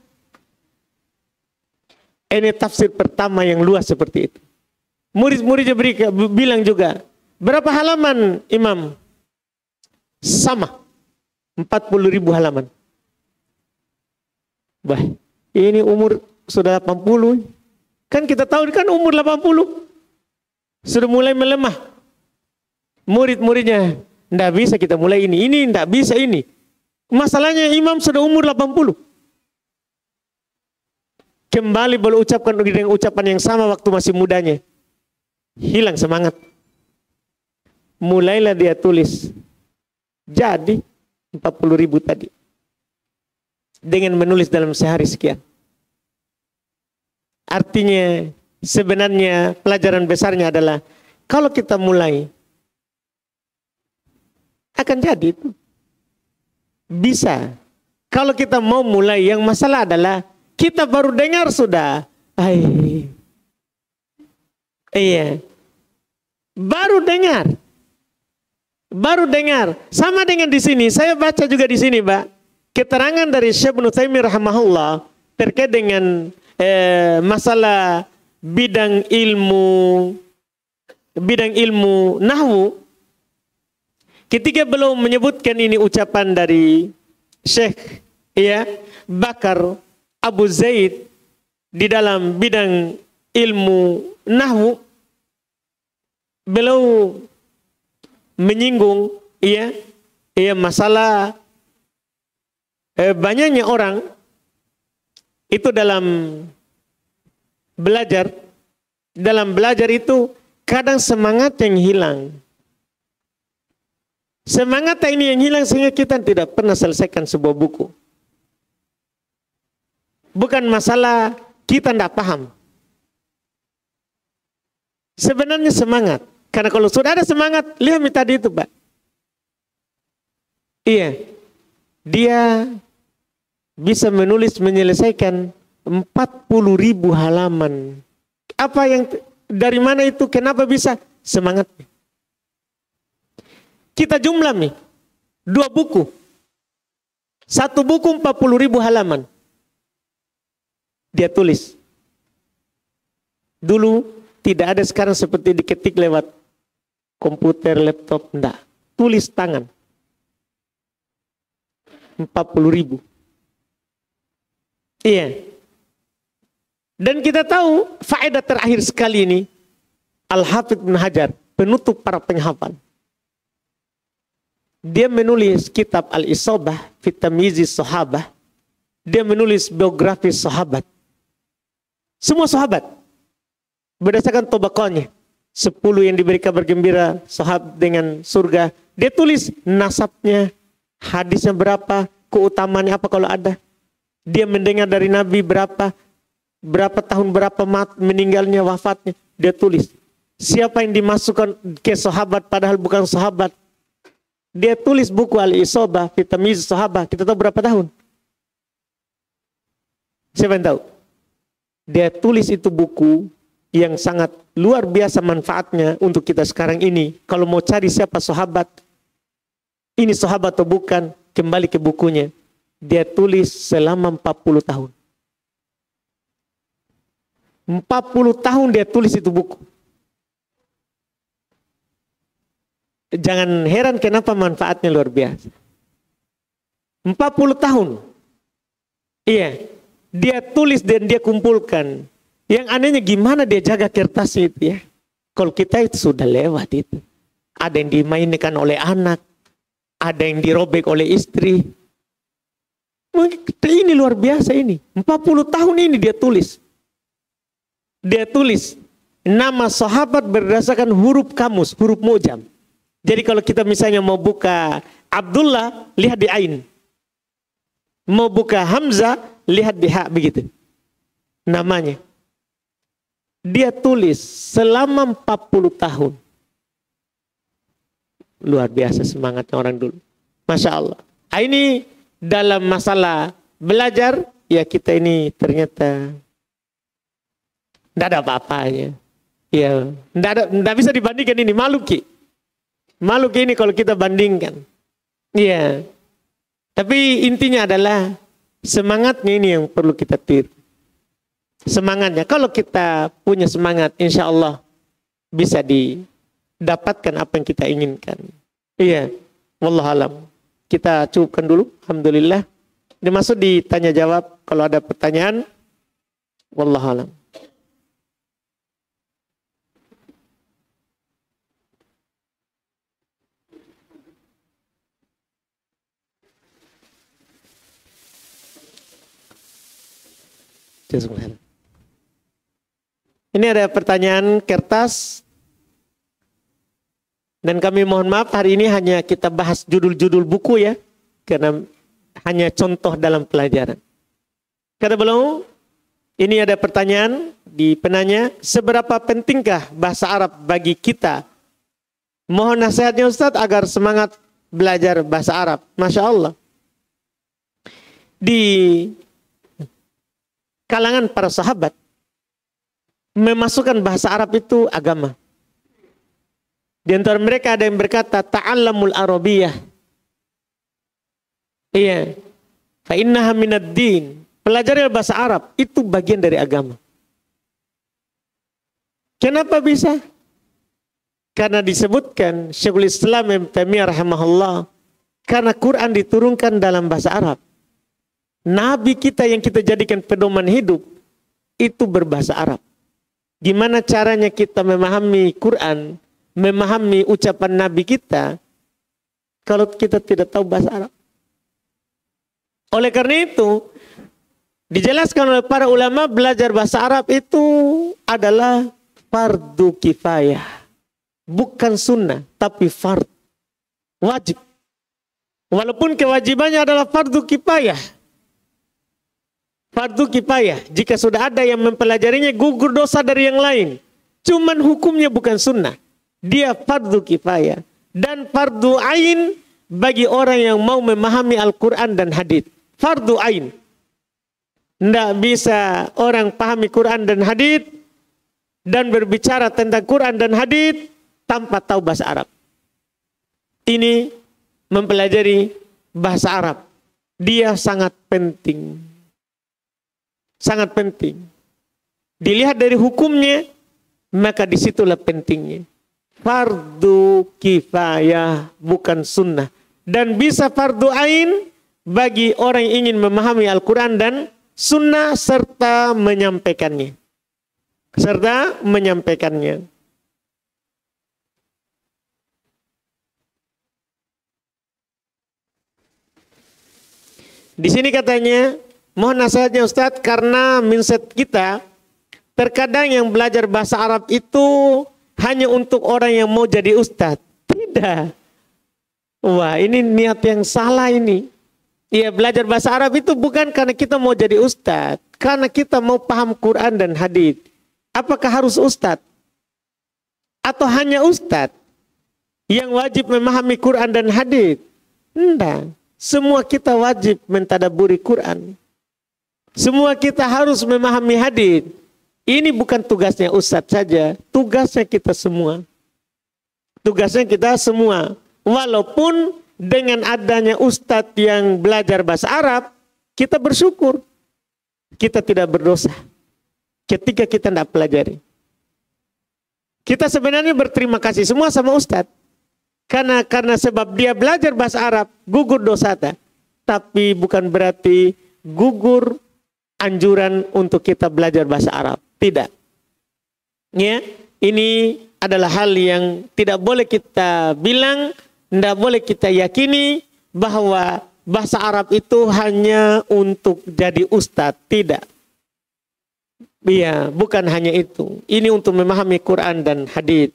Ini tafsir pertama yang luas seperti itu. Murid-muridnya bilang juga, berapa halaman Imam? Sama. 40.000 halaman. Bah, ini umur sudah 80. Kan kita tahu kan umur 80. Sudah mulai melemah. Murid-muridnya, tidak bisa kita mulai ini tidak bisa ini. Masalahnya Imam sudah umur 80. Kembali boleh ucapkan dengan ucapan yang sama waktu masih mudanya. Hilang semangat. Mulailah dia tulis. Jadi 40.000 tadi. Dengan menulis dalam sehari sekian. Artinya sebenarnya pelajaran besarnya adalah kalau kita mulai akan jadi itu. Bisa. Kalau kita mau mulai, yang masalah adalah kita baru dengar sudah. Iya. Baru dengar. Sama dengan di sini. Saya baca juga di sini, Pak. Keterangan dari Syekh Ibnu Taimiyah rahimahullah terkait dengan masalah bidang ilmu nahwu. Ketika belum menyebutkan ini ucapan dari Syekh Bakar Abu Zaid di dalam bidang ilmu nahwu, beliau menyinggung masalah banyaknya orang itu dalam belajar itu kadang semangat yang hilang. Semangat ini yang hilang sehingga kita tidak pernah selesaikan sebuah buku. Bukan masalah kita tidak paham. Sebenarnya semangat. Karena kalau sudah ada semangat, lihat tadi itu, Pak. Iya. Dia bisa menyelesaikan 40.000 halaman. Dari mana itu? Kenapa bisa? Semangatnya. Kita jumlah nih, 2 buku. 1 buku 40.000 halaman. Dia tulis. Dulu tidak ada sekarang seperti diketik lewat komputer, laptop, enggak. Tulis tangan. 40.000. Iya. Dan kita tahu faedah terakhir sekali ini, Al-Hafidz Ibnu Hajar, penutup para penghafal. Dia menulis kitab Al-Isabah fi Tamyiz Sahabah. Dia menulis biografi sahabat. Semua sahabat. Berdasarkan tobakonya. 10 yang diberi kabar gembira sahabat dengan surga. Dia tulis nasabnya, hadisnya berapa, keutamaannya apa kalau ada. Dia mendengar dari Nabi berapa tahun, berapa meninggalnya, wafatnya. Dia tulis. Siapa yang dimasukkan ke sahabat padahal bukan sahabat. Dia tulis buku Al-Isabah fi Tamyiz Sahabah. Kita tahu berapa tahun? Siapa yang tahu? Dia tulis itu buku yang sangat luar biasa manfaatnya untuk kita sekarang ini. Kalau mau cari siapa sahabat, ini sahabat atau bukan, kembali ke bukunya. Dia tulis selama 40 tahun. 40 tahun dia tulis itu buku. Jangan heran kenapa manfaatnya luar biasa. 40 tahun. Iya. Dia tulis dan dia kumpulkan. Yang anehnya gimana dia jaga kertasnya itu ya. Kalau kita itu sudah lewat itu. Ada yang dimainkan oleh anak. Ada yang dirobek oleh istri. Ini luar biasa ini. 40 tahun ini dia tulis. Dia tulis nama sahabat berdasarkan huruf kamus, huruf mujam. Jadi kalau kita misalnya mau buka Abdullah, lihat di ain. Mau buka Hamzah, lihat di ha, begitu. Namanya. Dia tulis selama 40 tahun. Luar biasa semangatnya orang dulu. Masya Allah. Ini dalam masalah belajar, ya kita ini ternyata tidak ada apa-apanya. Ya, tidak bisa dibandingkan ini, malu Ki. Malu Ki ini kalau kita bandingkan. Iya. Tapi intinya adalah semangatnya ini yang perlu kita tiru. Semangatnya. Kalau kita punya semangat, insya Allah bisa didapatkan apa yang kita inginkan. Iya. Wallahualam. Kita cukupkan dulu. Alhamdulillah. Ini masuk di tanya jawab. Kalau ada pertanyaan. Wallahualam. Ini ada pertanyaan kertas. Dan kami mohon maaf hari ini hanya kita bahas judul-judul buku ya. Karena hanya contoh dalam pelajaran. Kata belum, ini ada pertanyaan di penanya. Seberapa pentingkah bahasa Arab bagi kita? Mohon nasihatnya Ustadz agar semangat belajar bahasa Arab. Masya Allah. Di kalangan para sahabat memasukkan bahasa Arab itu agama. Di antara mereka ada yang berkata ta'allamul arabiyah. Iya. Fa innaha minad din. Pelajari bahasa Arab itu bagian dari agama. Kenapa bisa? Karena disebutkan Syekhul Islam Ibnu Taimiyah rahimahullah, karena Quran diturunkan dalam bahasa Arab. Nabi kita yang kita jadikan pedoman hidup itu berbahasa Arab. Gimana caranya kita memahami Quran, memahami ucapan Nabi kita, kalau kita tidak tahu bahasa Arab? Oleh karena itu, dijelaskan oleh para ulama belajar bahasa Arab itu adalah fardu kifayah. Bukan sunnah, tapi fard. Wajib. Walaupun kewajibannya adalah fardu kifayah. Fardu kifayah. Jika sudah ada yang mempelajarinya, gugur dosa dari yang lain. Cuman hukumnya bukan sunnah. Dia fardu kifayah. Dan fardu ain bagi orang yang mau memahami Al-Quran dan hadits. Fardu ain. Tidak bisa orang pahami Quran dan hadits dan berbicara tentang Quran dan hadits tanpa tahu bahasa Arab. Ini mempelajari bahasa Arab. Dia sangat penting. Sangat penting. Dilihat dari hukumnya, maka disitulah pentingnya. Fardu kifayah, bukan sunnah. Dan bisa fardu ain bagi orang yang ingin memahami Al-Quran dan sunnah serta menyampaikannya. Serta menyampaikannya. Di sini katanya, mohon nasihatnya Ustadz, karena mindset kita terkadang yang belajar bahasa Arab itu hanya untuk orang yang mau jadi Ustadz. Tidak. Wah, ini niat yang salah ini. Iya, belajar bahasa Arab itu bukan karena kita mau jadi Ustadz, karena kita mau paham Quran dan hadits. Apakah harus Ustadz? Atau hanya Ustadz yang wajib memahami Quran dan hadits? Tidak. Semua kita wajib mentadaburi Quran. Semua kita harus memahami hadits. Ini bukan tugasnya Ustadz saja, tugasnya kita semua. Tugasnya kita semua. Walaupun dengan adanya Ustadz yang belajar bahasa Arab, kita bersyukur. Kita tidak berdosa ketika kita tidak pelajari. Kita sebenarnya berterima kasih semua sama Ustadz. Karena sebab dia belajar bahasa Arab, gugur dosa. Tapi bukan berarti gugur anjuran untuk kita belajar bahasa Arab. Tidak. Ya, ini adalah hal yang tidak boleh kita bilang, tidak boleh kita yakini bahwa bahasa Arab itu hanya untuk jadi ustadz. Tidak. Iya, bukan hanya itu. Ini untuk memahami Quran dan hadits.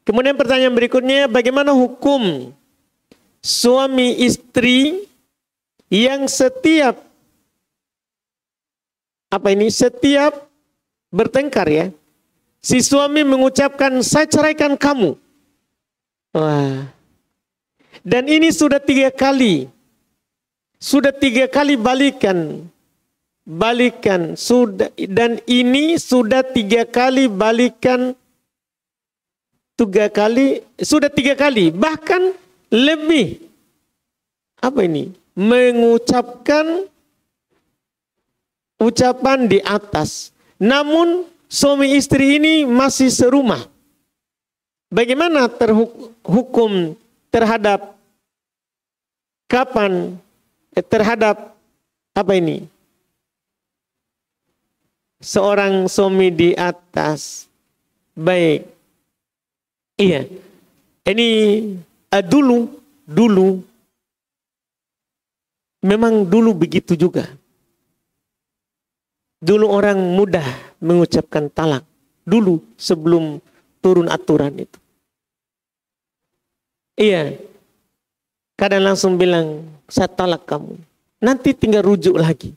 Kemudian pertanyaan berikutnya, bagaimana hukum suami istri yang setiap bertengkar ya, si suami mengucapkan saya ceraikan kamu. Wah, Dan ini sudah 3 kali. Sudah 3 kali balikan. Sudah, dan ini sudah 3 kali balikan. 3 kali, sudah 3 kali. Bahkan lebih. Apa ini? Mengucapkan ucapan di atas. Namun suami istri ini masih serumah. Bagaimana hukum terhadap kapan terhadap apa ini? Seorang suami di atas. Baik. Iya. Ini dulu memang dulu begitu juga. Dulu orang mudah mengucapkan talak. Dulu sebelum turun aturan itu. Iya. Kadang langsung bilang, saya talak kamu. Nanti tinggal rujuk lagi.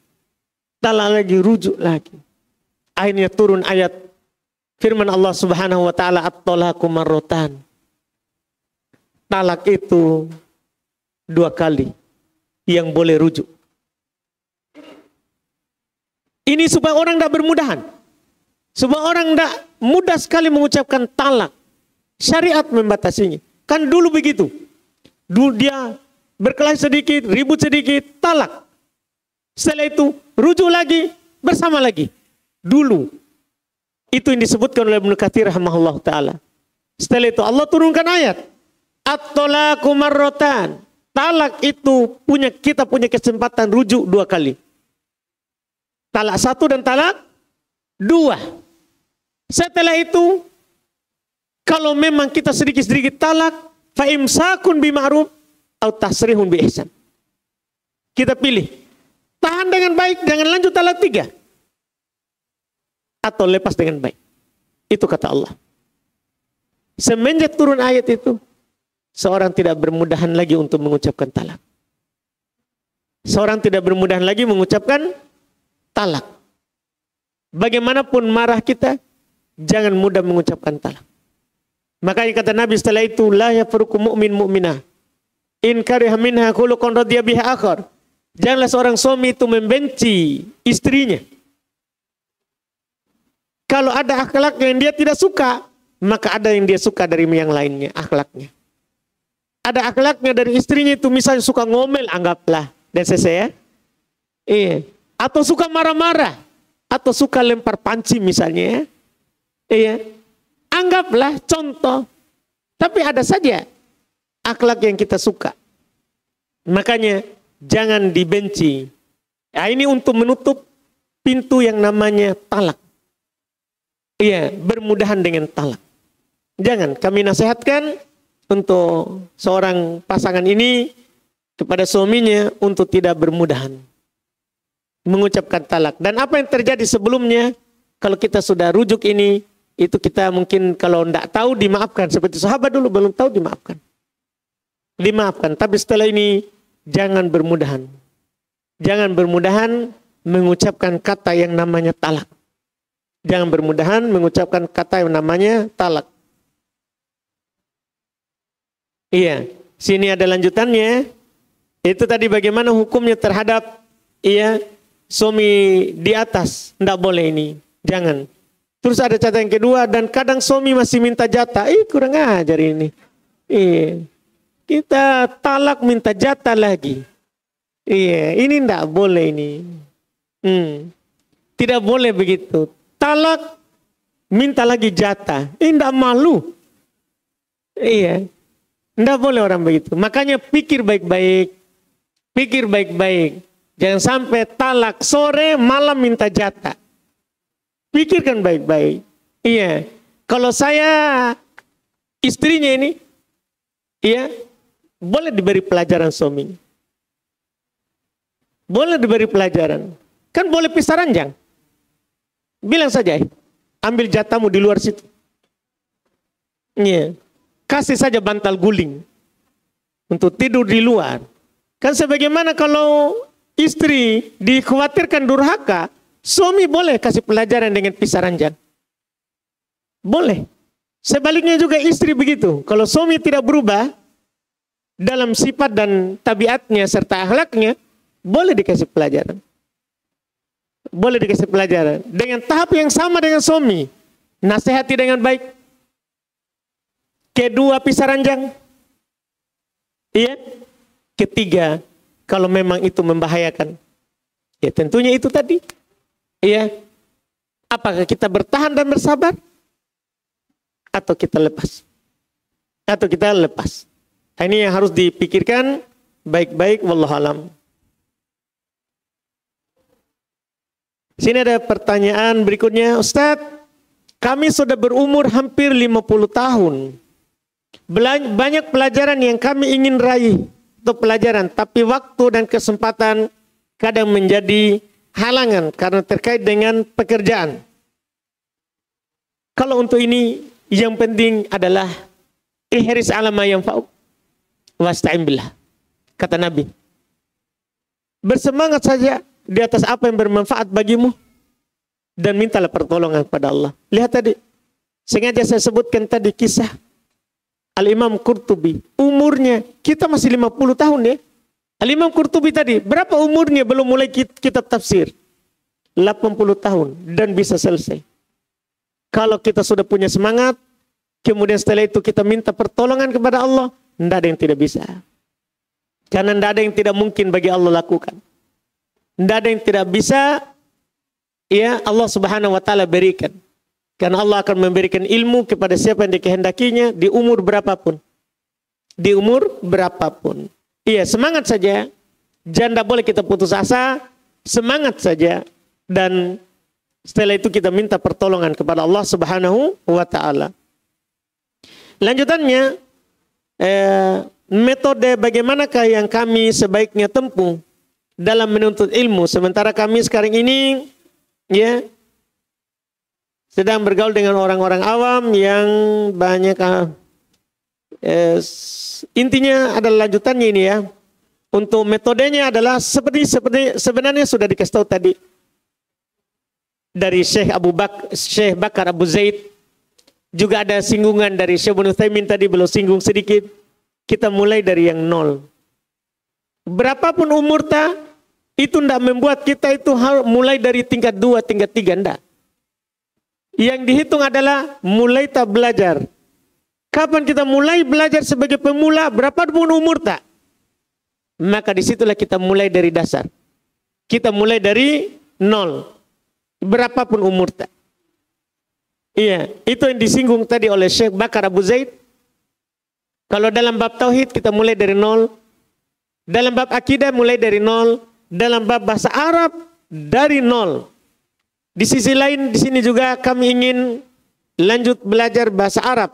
Talak lagi, rujuk lagi. Akhirnya turun ayat firman Allah Subhanahu wa taala, at-talaqu marratan. Talak itu 2 kali yang boleh rujuk. Ini supaya orang tidak bermudahan. Supaya orang tidak mudah sekali mengucapkan talak. Syariat membatasinya. Kan dulu begitu. Dulu dia berkelahi sedikit, ribut sedikit, talak. Setelah itu rujuk lagi, bersama lagi. Dulu. Itu yang disebutkan oleh Ibnu Katsir rahimahullah ta'ala. Setelah itu Allah turunkan ayat. At-talaqu marratan. Talak itu kita punya kesempatan rujuk 2 kali. Talak 1 dan talak 2. Setelah itu, kalau memang kita sedikit-sedikit talak, fa imsakun bima'ruf atau tasrihun bi ihsan. Kita pilih, tahan dengan baik, jangan lanjut talak 3. Atau lepas dengan baik. Itu kata Allah. Semenjak turun ayat itu, seorang tidak bermudahan lagi untuk mengucapkan talak. Seorang tidak bermudahan lagi mengucapkan talak. Bagaimanapun marah kita, jangan mudah mengucapkan talak. Makanya kata Nabi setelah itu, la yafruqu mu'min mu'minah in kariha minha khuluqan radiya biha akhar. Janganlah seorang suami itu membenci istrinya. Kalau ada akhlak yang dia tidak suka, maka ada yang dia suka dari yang lainnya, akhlaknya. Ada akhlaknya dari istrinya itu, misalnya suka ngomel, anggaplah. Dan saya, iya. Atau suka marah-marah. Atau suka lempar panci misalnya. Iya. Anggaplah contoh. Tapi ada saja akhlak yang kita suka. Makanya jangan dibenci. Nah, ini untuk menutup pintu yang namanya talak. Iya, bermudahan dengan talak. Jangan, kami nasihatkan untuk seorang pasangan ini kepada suaminya untuk tidak bermudahan mengucapkan talak. Dan apa yang terjadi sebelumnya, kalau kita sudah rujuk ini, itu kita mungkin kalau tidak tahu dimaafkan. Seperti sahabat dulu belum tahu dimaafkan. Dimaafkan, tapi setelah ini jangan bermudahan. Jangan bermudahan mengucapkan kata yang namanya talak. Jangan bermudahan mengucapkan kata yang namanya talak. Iya, sini ada lanjutannya. Itu tadi bagaimana hukumnya terhadap suami di atas. Tidak boleh ini, jangan. Terus ada catatan yang kedua, dan kadang suami masih minta jatah. Kurang ajar ini. Iya, kita talak minta jatah lagi. Iya, ini tidak boleh ini. Tidak boleh begitu. Talak minta lagi jatah. Ini tidak malu. Iya. Tidak boleh orang begitu. Makanya pikir baik-baik. Pikir baik-baik. Jangan sampai talak sore malam minta jatah. Pikirkan baik-baik. Iya. Kalau saya istrinya ini, iya, boleh diberi pelajaran suaminya. Boleh diberi pelajaran. Kan boleh pisah ranjang. Bilang saja, ambil jatahmu di luar situ. Iya. Kasih saja bantal guling untuk tidur di luar. Kan sebagaimana kalau istri dikhawatirkan durhaka, suami boleh kasih pelajaran dengan pisah ranjang. Boleh. Sebaliknya juga istri begitu. Kalau suami tidak berubah, dalam sifat dan tabiatnya serta akhlaknya, boleh dikasih pelajaran. Boleh dikasih pelajaran. Dengan tahap yang sama dengan suami. Nasihati dengan baik. Kedua, pisah ranjang. Iya. Ketiga, kalau memang itu membahayakan. Ya tentunya itu tadi. Iya. Apakah kita bertahan dan bersabar? Atau kita lepas? Atau kita lepas? Nah, ini yang harus dipikirkan baik-baik. Wallahualam. Sini ada pertanyaan berikutnya. Ustadz, kami sudah berumur hampir 50 tahun. Banyak pelajaran yang kami ingin raih untuk pelajaran. Tapi waktu dan kesempatan kadang menjadi halangan karena terkait dengan pekerjaan. Kalau untuk ini yang penting adalah ihris ala ma yanfa'uk wasta'in billah. Kata Nabi. Bersemangat saja di atas apa yang bermanfaat bagimu dan mintalah pertolongan kepada Allah. Lihat tadi, sengaja saya sebutkan tadi kisah Al-Imam Qurtubi. Umurnya, kita masih 50 tahun ya. Al-Imam Qurtubi tadi, berapa umurnya belum mulai kitab tafsir? 80 tahun dan bisa selesai. Kalau kita sudah punya semangat, kemudian setelah itu kita minta pertolongan kepada Allah, tidak ada yang tidak bisa. Karena tidak ada yang tidak mungkin bagi Allah lakukan. Tidak ada yang tidak bisa, ya Allah Subhanahu wa Ta'ala berikan. Karena Allah akan memberikan ilmu kepada siapa yang dikehendakinya di umur berapapun. Di umur berapapun. Iya, semangat saja. Jangan boleh kita putus asa. Semangat saja. Dan setelah itu kita minta pertolongan kepada Allah Subhanahu wa Ta'ala. Lanjutannya, metode bagaimanakah yang kami sebaiknya tempuh dalam menuntut ilmu, sementara kami sekarang ini ya sedang bergaul dengan orang-orang awam yang banyak intinya adalah lanjutannya ini ya. Untuk metodenya adalah seperti sebenarnya sudah dikasih tahu tadi dari Syekh Bakar Abu Zaid, juga ada singgungan dari Syekh Ibnu Utsaimin tadi, belum singgung sedikit. Kita mulai dari yang nol. Berapapun umur itu tidak membuat kita itu mulai dari tingkat 2, tingkat 3, tidak. Yang dihitung adalah mulai belajar. Kapan kita mulai belajar sebagai pemula, berapapun umur maka disitulah kita mulai dari dasar. Kita mulai dari nol. Berapapun umur Iya, itu yang disinggung tadi oleh Syekh Bakar Abu Zaid. Kalau dalam bab tauhid kita mulai dari nol. Dalam bab akidah mulai dari nol. Dalam bab bahasa Arab dari nol. Di sisi lain di sini juga kami ingin lanjut belajar bahasa Arab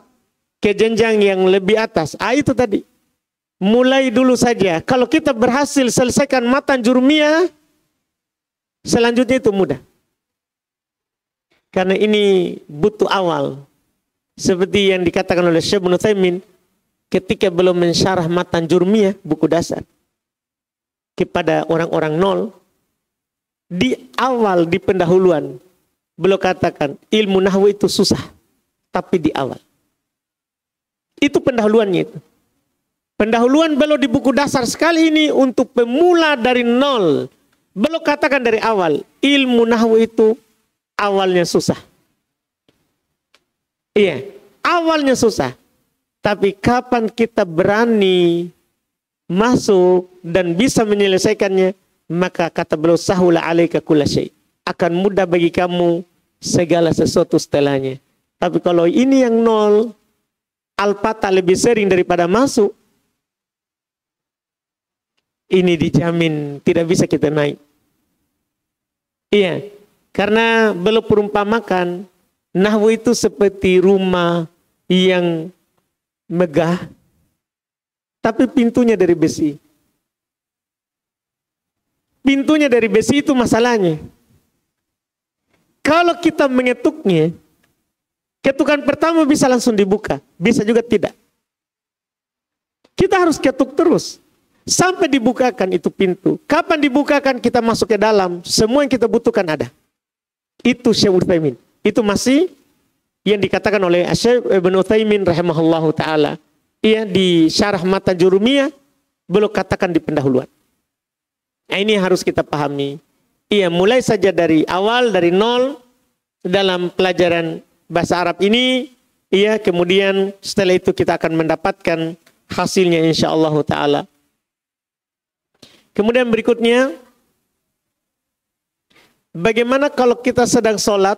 ke jenjang yang lebih atas. Itu tadi. Mulai dulu saja. Kalau kita berhasil selesaikan matan jurmiyah, selanjutnya itu mudah. Karena ini butuh awal. Seperti yang dikatakan oleh Syekh Ibnu Utsaimin ketika belum mensyarah matan jurmiyah, buku dasar, kepada orang-orang nol, di awal, di pendahuluan, beliau katakan ilmu nahwu itu susah, tapi di awal. Itu pendahuluannya itu. Pendahuluan beliau di buku dasar sekali ini untuk pemula dari nol. Beliau katakan dari awal, ilmu nahwu itu awalnya susah. Iya, awalnya susah. Tapi kapan kita berani masuk dan bisa menyelesaikannya, maka kata beliau sahula alaika kulla syai, akan mudah bagi kamu segala sesuatu setelahnya. Tapi kalau ini yang nol, al-fatah lebih sering daripada masuk, ini dijamin tidak bisa kita naik. Iya, karena beliau perumpamakan nahwu itu seperti rumah yang megah, tapi pintunya dari besi. Pintunya dari besi itu masalahnya. Kalau kita mengetuknya, ketukan pertama bisa langsung dibuka, bisa juga tidak. Kita harus ketuk terus sampai dibukakan itu pintu. Kapan dibukakan kita masuk ke dalam, semua yang kita butuhkan ada. Itu Syekh Utsaimin. Itu masih yang dikatakan oleh Syekh Ibnu Utsaimin rahimahullahu taala. Iya, di Syarah Matan Jurumiyah belum katakan di pendahuluan. Nah, ini harus kita pahami. Iya, mulai saja dari awal, dari nol dalam pelajaran bahasa Arab ini. Iya, kemudian setelah itu kita akan mendapatkan hasilnya insyaallah ta'ala. Kemudian berikutnya, bagaimana kalau kita sedang sholat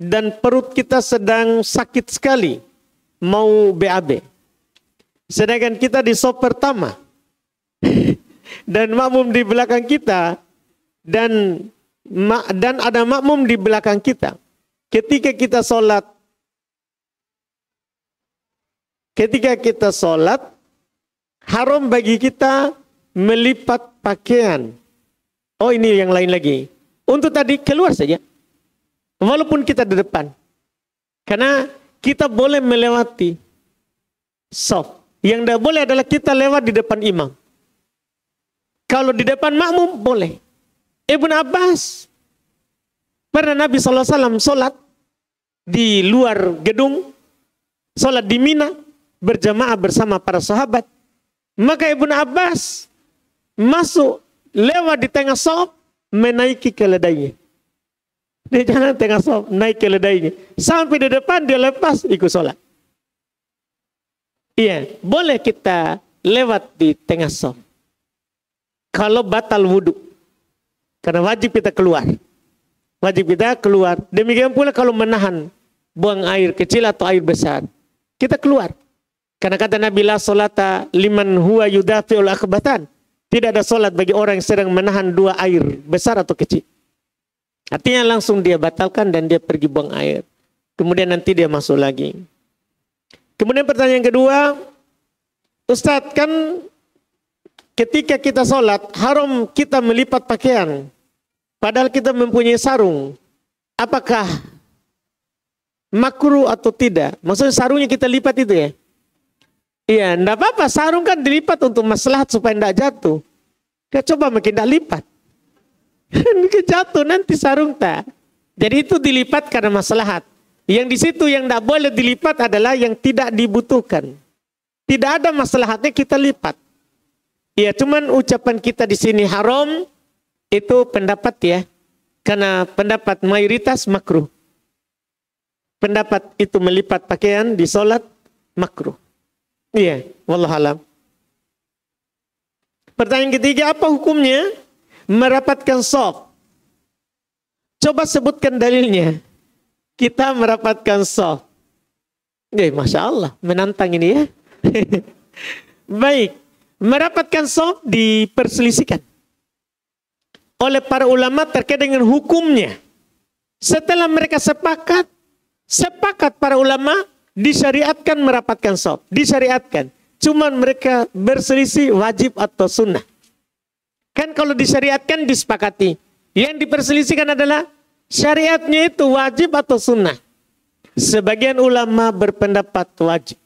dan perut kita sedang sakit sekali, mau BAB. Sedangkan kita di sop pertama dan makmum di belakang kita dan ada makmum di belakang kita. Ketika kita sholat, haram bagi kita melipat pakaian. Oh, ini yang lain lagi. Untuk tadi keluar saja, walaupun kita di depan, karena kita boleh melewati saf. Yang tidak boleh adalah kita lewat di depan imam. Kalau di depan makmum boleh. Ibnu Abbas pernah Nabi SAW sholat di luar gedung, sholat di Mina berjamaah bersama para sahabat. Maka Ibnu Abbas masuk lewat di tengah saf, menaiki keledainya. Dia jalan tengah saf, naik keledainya. Sampai di depan dia lepas ikut sholat. Iya, boleh kita lewat di tengah saf. Kalau batal wudhu. Karena wajib kita keluar. Wajib kita keluar. Demikian pula kalau menahan buang air kecil atau air besar. Kita keluar. Karena kata Nabi, la sholata liman huwa yudafi'ul akhbatan. Tidak ada sholat bagi orang yang sedang menahan dua air besar atau kecil. Artinya langsung dia batalkan dan dia pergi buang air. Kemudian nanti dia masuk lagi. Kemudian pertanyaan kedua, Ustadz, kan ketika kita sholat haram kita melipat pakaian. Padahal kita mempunyai sarung. Apakah makruh atau tidak? Maksudnya sarungnya kita lipat itu ya? Iya, enggak apa-apa. Sarung kan dilipat untuk maslahat supaya enggak jatuh. Kita coba makin enggak lipat. Jatuh nanti sarung tak. Jadi itu dilipat karena maslahat. Yang di situ yang tidak boleh dilipat adalah yang tidak dibutuhkan. Tidak ada maslahatnya kita lipat. Ya, cuman ucapan kita di sini haram itu pendapat ya. Karena pendapat mayoritas makruh. Pendapat itu melipat pakaian di sholat makruh. Iya, wallahualam. Pertanyaan ketiga, apa hukumnya merapatkan shaf? Coba sebutkan dalilnya. Kita merapatkan shaf. Masya Allah, menantang ini ya. Baik, merapatkan shaf diperselisihkan oleh para ulama terkait dengan hukumnya. Setelah mereka sepakat para ulama disyariatkan merapatkan shaf. Disyariatkan. Cuman mereka berselisih wajib atau sunnah. Kan kalau disyariatkan disepakati. Yang diperselisihkan adalah syariatnya itu wajib atau sunnah. Sebagian ulama berpendapat wajib.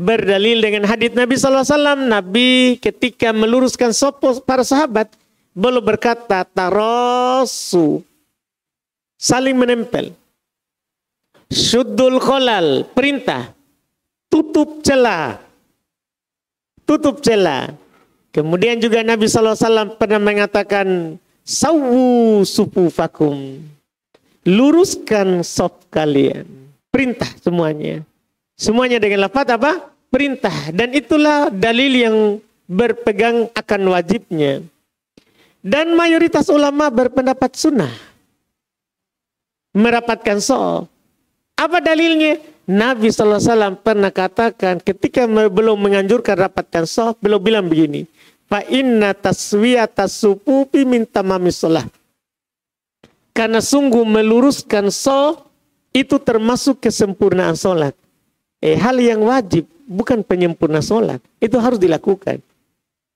Berdalil dengan hadits Nabi SAW. Nabi ketika meluruskan shaf para sahabat, beliau berkata, tarasu, saling menempel. Syuddul kholal, perintah. Tutup celah. Tutup celah. Kemudian juga Nabi SAW pernah mengatakan, sawu sufufakum. Luruskan shaf kalian. Perintah semuanya. Semuanya dengan lafaz apa? Perintah. Dan itulah dalil yang berpegang akan wajibnya. Dan mayoritas ulama berpendapat sunnah. Merapatkan shaf. Apa dalilnya? Nabi SAW pernah katakan ketika belum menganjurkan rapatkan shaf, beliau bilang begini. Fa inna taswiyatas sufufi min tamamis shalah. Karena sungguh meluruskan shaf itu termasuk kesempurnaan sholat. Hal yang wajib bukan penyempurna sholat. Itu harus dilakukan.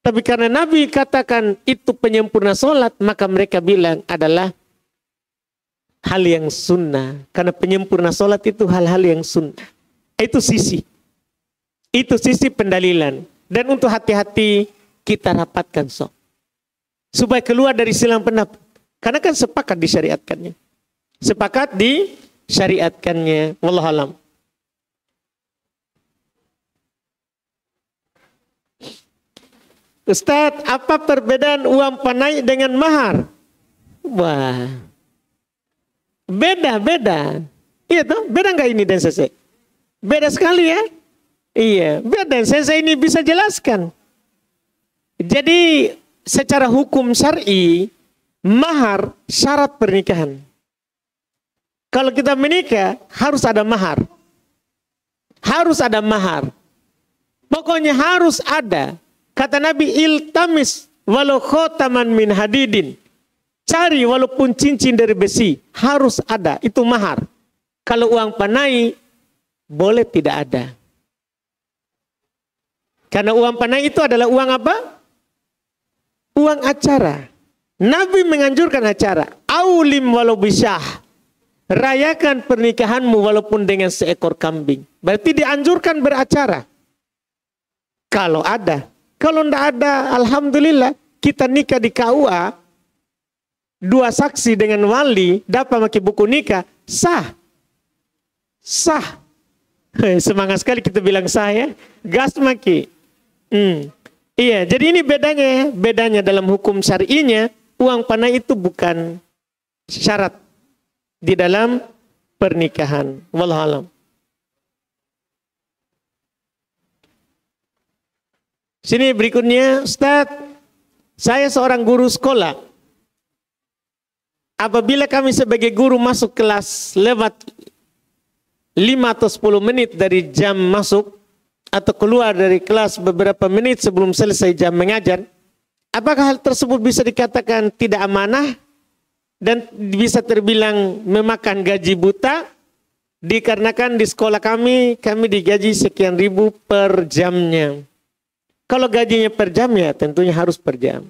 Tapi karena Nabi katakan itu penyempurna sholat, maka mereka bilang adalah hal yang sunnah. Karena penyempurna sholat itu hal-hal yang sunnah. Itu sisi. Itu sisi pendalilan. Dan untuk hati-hati kita rapatkan shaf. Supaya keluar dari silang pendapat. Karena kan sepakat disyariatkannya. Sepakat disyariatkannya. Wallahualam. Ustadz, apa perbedaan uang panai dengan mahar? Wah, beda. Iya toh, beda nggak ini dan Sese? Beda sekali ya. Iya, beda. Sese ini bisa jelaskan. Jadi secara hukum syar'i, mahar syarat pernikahan. Kalau kita menikah harus ada mahar. Harus ada mahar. Pokoknya harus ada. Kata Nabi, iltamis walau khotaman min hadidin. Cari walaupun cincin dari besi. Harus ada. Itu mahar. Kalau uang panai, boleh tidak ada. Karena uang panai itu adalah uang apa? Uang acara. Nabi menganjurkan acara. Aulim walau bisyah. Rayakan pernikahanmu walaupun dengan seekor kambing. Berarti dianjurkan beracara. Kalau ada. Kalau tidak ada, alhamdulillah, kita nikah di KUA, 2 saksi dengan wali, dapat pakai buku nikah, sah. Sah. Semangat sekali kita bilang sah ya. Gas maki. Iya, jadi ini bedanya. Bedanya dalam hukum syar'inya, uang panai itu bukan syarat di dalam pernikahan. Wallahualam. Sini berikutnya, Ustadz, saya seorang guru sekolah. Apabila kami sebagai guru masuk kelas lewat 5 atau 10 menit dari jam masuk, atau keluar dari kelas beberapa menit sebelum selesai jam mengajar, apakah hal tersebut bisa dikatakan tidak amanah dan bisa terbilang memakan gaji buta? Dikarenakan di sekolah kami digaji sekian ribu per jamnya. Kalau gajinya per jam ya tentunya harus per jam.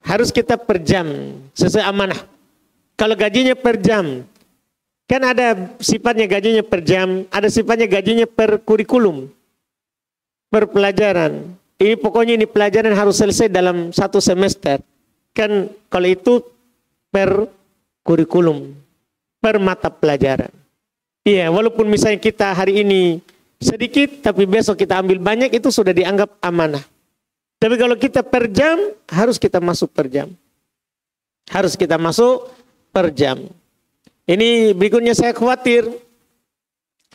Harus kita per jam sesuai amanah. Kalau gajinya per jam, kan ada sifatnya gajinya per jam, ada sifatnya gajinya per kurikulum, per pelajaran. Ini pokoknya ini pelajaran harus selesai dalam 1 semester. Kan kalau itu per kurikulum, per mata pelajaran. Iya, walaupun misalnya kita hari ini sedikit, tapi besok kita ambil banyak, itu sudah dianggap amanah. Tapi kalau kita per jam, harus kita masuk per jam. Harus kita masuk per jam. Ini berikutnya saya khawatir,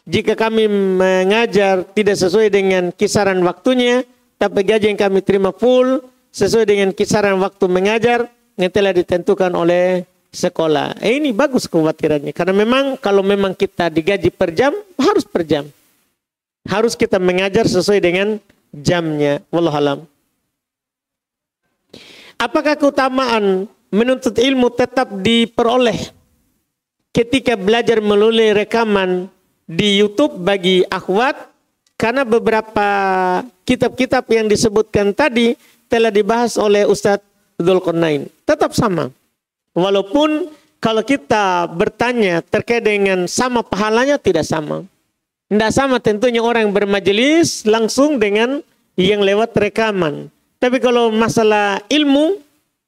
jika kami mengajar tidak sesuai dengan kisaran waktunya, tapi gaji yang kami terima full, sesuai dengan kisaran waktu mengajar, yang telah ditentukan oleh sekolah. Ini bagus kekhawatirannya, karena memang kalau memang kita digaji per jam, harus per jam. Harus kita mengajar sesuai dengan jamnya. Wallahualam. Apakah keutamaan menuntut ilmu tetap diperoleh ketika belajar melalui rekaman di YouTube bagi akhwat? Karena beberapa kitab-kitab yang disebutkan tadi telah dibahas oleh Ustadz Dzulqarnain. Tetap sama. Walaupun kalau kita bertanya terkait dengan sama pahalanya, tidak sama. Tidak sama tentunya orang bermajelis langsung dengan yang lewat rekaman. Tapi kalau masalah ilmu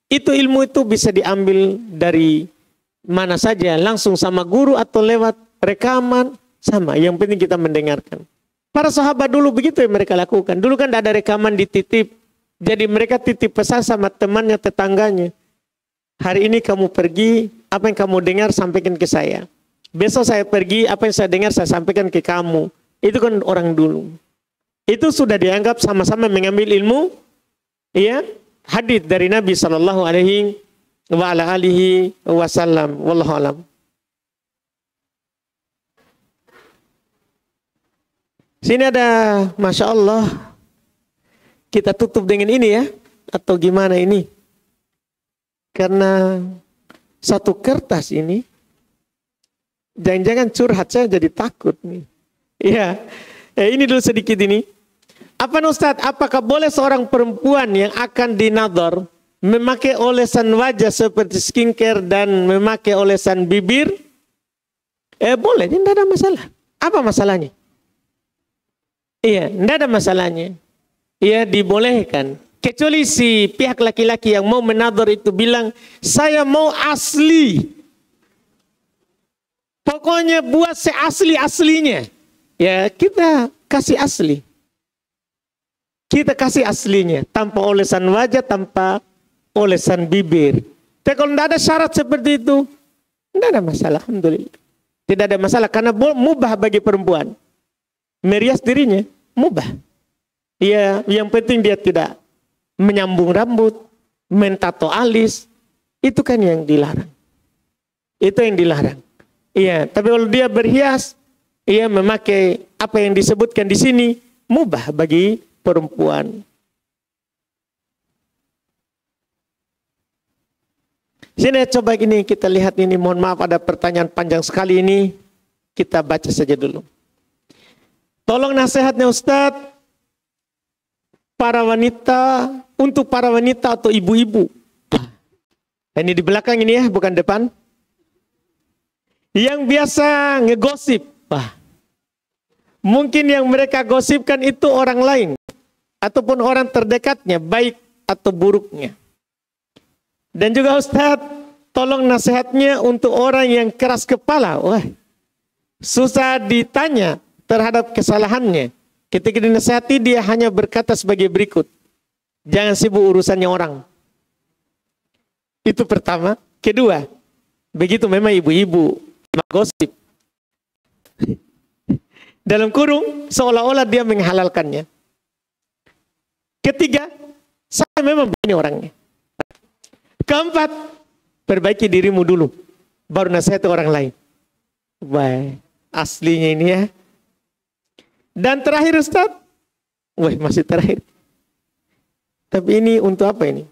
itu bisa diambil dari mana saja. Langsung sama guru atau lewat rekaman, sama. Yang penting kita mendengarkan. Para sahabat dulu begitu yang mereka lakukan. Dulu kan tidak ada rekaman dititip. Jadi mereka titip pesan sama temannya, tetangganya. Hari ini kamu pergi, apa yang kamu dengar sampaikan ke saya. Besok saya pergi, apa yang saya dengar saya sampaikan ke kamu. Itu kan orang dulu. Itu sudah dianggap sama-sama mengambil ilmu, ya, hadits dari Nabi sallallahu alaihi wasallam. Wallahu alam. Sini ada, Masya Allah. Kita tutup dengan ini ya, atau gimana ini? Karena satu kertas ini, jangan-jangan curhat, saya jadi takut nih. Iya, ini dulu sedikit ini. Apa Ustadz, apakah boleh seorang perempuan yang akan dinadhar memakai olesan wajah seperti skincare dan memakai olesan bibir? Boleh, tidak ada masalah. Apa masalahnya? Iya, tidak ada masalahnya. Iya, dibolehkan. Kecuali si pihak laki-laki yang mau menadhar itu bilang, saya mau asli. Pokoknya buat seasli-aslinya. Ya, kita kasih asli. kita kasih aslinya, tanpa olesan wajah, tanpa olesan bibir. Tapi kalau tidak ada syarat seperti itu, tidak ada masalah, alhamdulillah. Tidak ada masalah, karena mubah bagi perempuan. Merias dirinya, mubah. Ya, yang penting dia tidak menyambung rambut, mentato alis, itu kan yang dilarang. Itu yang dilarang. Iya, tapi kalau dia berhias, ia memakai apa yang disebutkan di sini, mubah bagi perempuan. Sini coba ini kita lihat ini, mohon maaf ada pertanyaan panjang sekali ini, kita baca saja dulu. Tolong nasihatnya Ustadz, para wanita, untuk para wanita atau ibu-ibu. Ini di belakang ini ya, bukan depan. Yang biasa ngegosip. Mungkin yang mereka gosipkan itu orang lain. Ataupun orang terdekatnya, baik atau buruknya. Dan juga Ustadz, tolong nasihatnya untuk orang yang keras kepala. Wah, susah ditanya terhadap kesalahannya. Ketika dinasihati dia hanya berkata sebagai berikut. Jangan sibuk urusannya orang. Itu pertama. Kedua, begitu memang ibu-ibu gosip. Dalam kurung, seolah-olah dia menghalalkannya. Ketiga, saya memang begini orangnya. Keempat, perbaiki dirimu dulu, baru nasihati orang lain. Wah, aslinya ini ya. Dan terakhir Ustaz, wah masih terakhir. Tapi ini untuk apa ini?